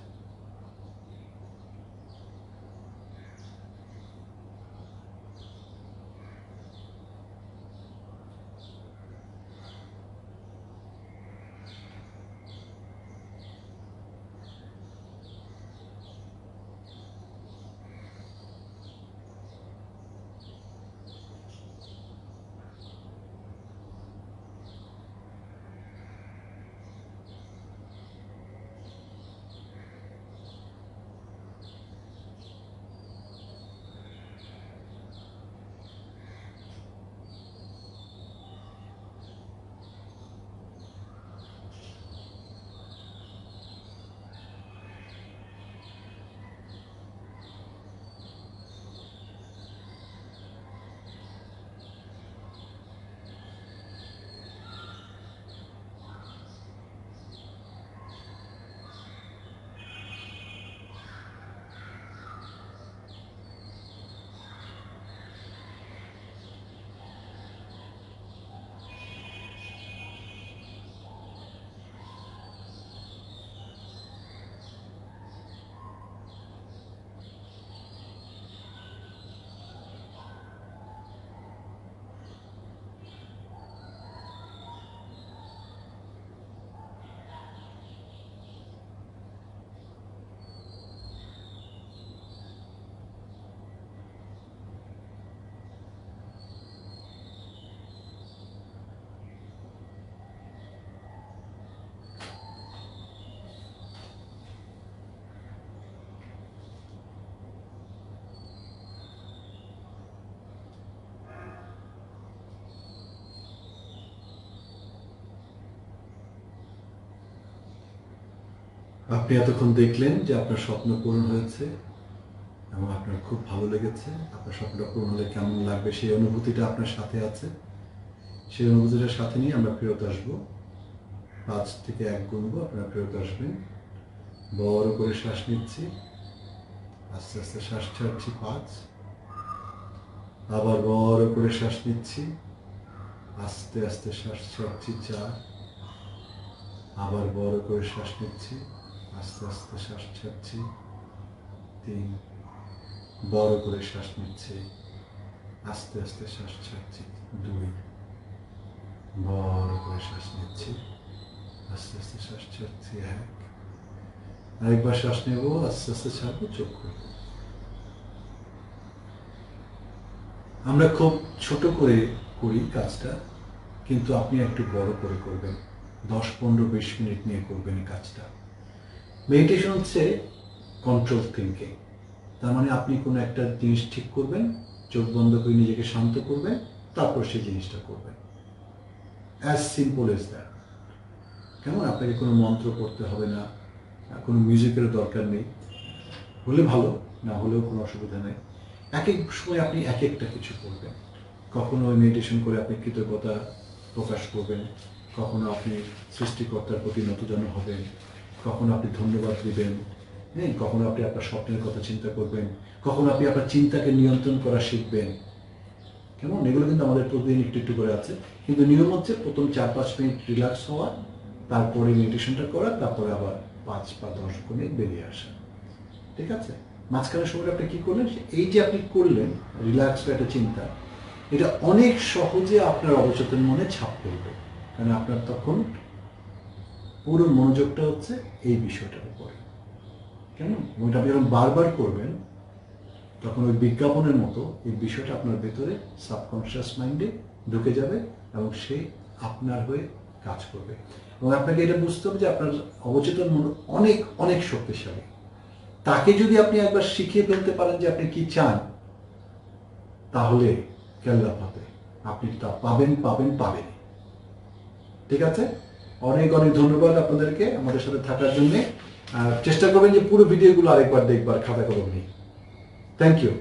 আপনি এতক্ষণ দেখলেন যে আপনার স্বপ্ন পূরণ হয়েছে এবং আপনার খুব ভালো লেগেছে। আপনার স্বপ্নটা পূরণ হলে কেমন লাগবে সেই অনুভূতিটা আপনার সাথে আছে। সেই অনুভূতিটার সাথে নিয়ে আমরা ফেরত আসবো। 5 থেকে 1 গুনবো, আপনারা ফেরত আসবেন। বড় করে শ্বাস নিচ্ছি, আস্তে আস্তে শ্বাস ছাড়ছি 5। আবার বড় করে শ্বাস নিচ্ছি, আস্তে আস্তে শ্বাস ছাড়ছি 4। আবার বড় করে শ্বাস নিচ্ছি, আস্তে আস্তে শ্বাস ছাড়ছি 3। বড় করে শ্বাস নিচ্ছি, আস্তে আস্তে শ্বাস ছাড়ছি 2। বড় করে শ্বাস নিচ্ছি, আস্তে আস্তে শ্বাস ছাড়ছি 1। আরেকবার শ্বাস নেব, আস্তে আস্তে ছাড়বো, চোখ খুলবো। আমরা খুব ছোট করে করি কাজটা, কিন্তু আপনি একটু বড় করে করবেন। 10, 15, 20 মিনিট নিয়ে করবেন এই কাজটা। মেডিটেশন হচ্ছে কন্ট্রোল থিঙ্কিং। তার মানে আপনি কোনো একটা জিনিস ঠিক করবেন, চোখ বন্ধ করে নিজেকে শান্ত করবেন, তারপর সেই জিনিসটা করবেন। As simple as that. কেমন? আপনাকে কোনো মন্ত্র পড়তে হবে না, কোনো মিউজিকের দরকার নেই। হলে ভালো, না হলেও কোনো অসুবিধা নেই। এক এক সময় আপনি এক একটা কিছু করবেন। কখনো মেডিটেশন করে আপনি কৃতজ্ঞতা প্রকাশ করবেন, কখনো আপনি সৃষ্টিকর্তার প্রতি নতজানু হবেন, কখনো আপনি ধন্যবাদ দিবেন, হ্যাঁ, কখনো আপনি আপনার স্বপ্নের কথা চিন্তা করবেন, কখনো আপনি আপনার চিন্তাকে নিয়ন্ত্রণ করা শিখবেন। কেমন? এগুলো কিন্তু আমাদের প্রতিদিন একটু একটু করে আছে, কিন্তু নিয়ম হচ্ছে প্রথম 4-5 মিনিট রিল্যাক্স হওয়া, তারপরে মেডিটেশনটা করা, তারপরে আবার 5 বা 10 মিনিট বেরিয়ে আসা। ঠিক আছে? মাঝখানের সময়টা আপনি কি করলেন, এই যে আপনি করলেন রিল্যাক্স একটা চিন্তা, এটা অনেক সহজে আপনার অবচেতন মনে ছাপ ফেলবে, কারণ আপনার তখন পুরো মনোযোগটা হচ্ছে এই বিষয়টার উপরে। কেমন? ওইটা আপনি যখন বারবার করবেন তখন ওই বিজ্ঞাপনের মতো এই বিষয়টা আপনার ভেতরে সাবকনশিয়াস মাইন্ডে ঢুকে যাবে এবং সে আপনার হয়ে কাজ করবে। এবং আপনাকে এটা বুঝতে হবে যে আপনার অবচেতন মন অনেক অনেক শক্তিশালী। তাকে যদি আপনি একবার শিখিয়ে ফেলতে পারেন যে আপনি কি চান, তাহলে কেল্লা পাবে, আপনি তা পাবেন পাবেন পাবেন। ঠিক আছে? অনেক অনেক ধন্যবাদ আপনাদেরকে আমাদের সাথে থাকার জন্য। চেষ্টা করবেন যে পুরো ভিডিওগুলো আরেকবার দেখবার, খাতা কলম নিয়ে। Thank you.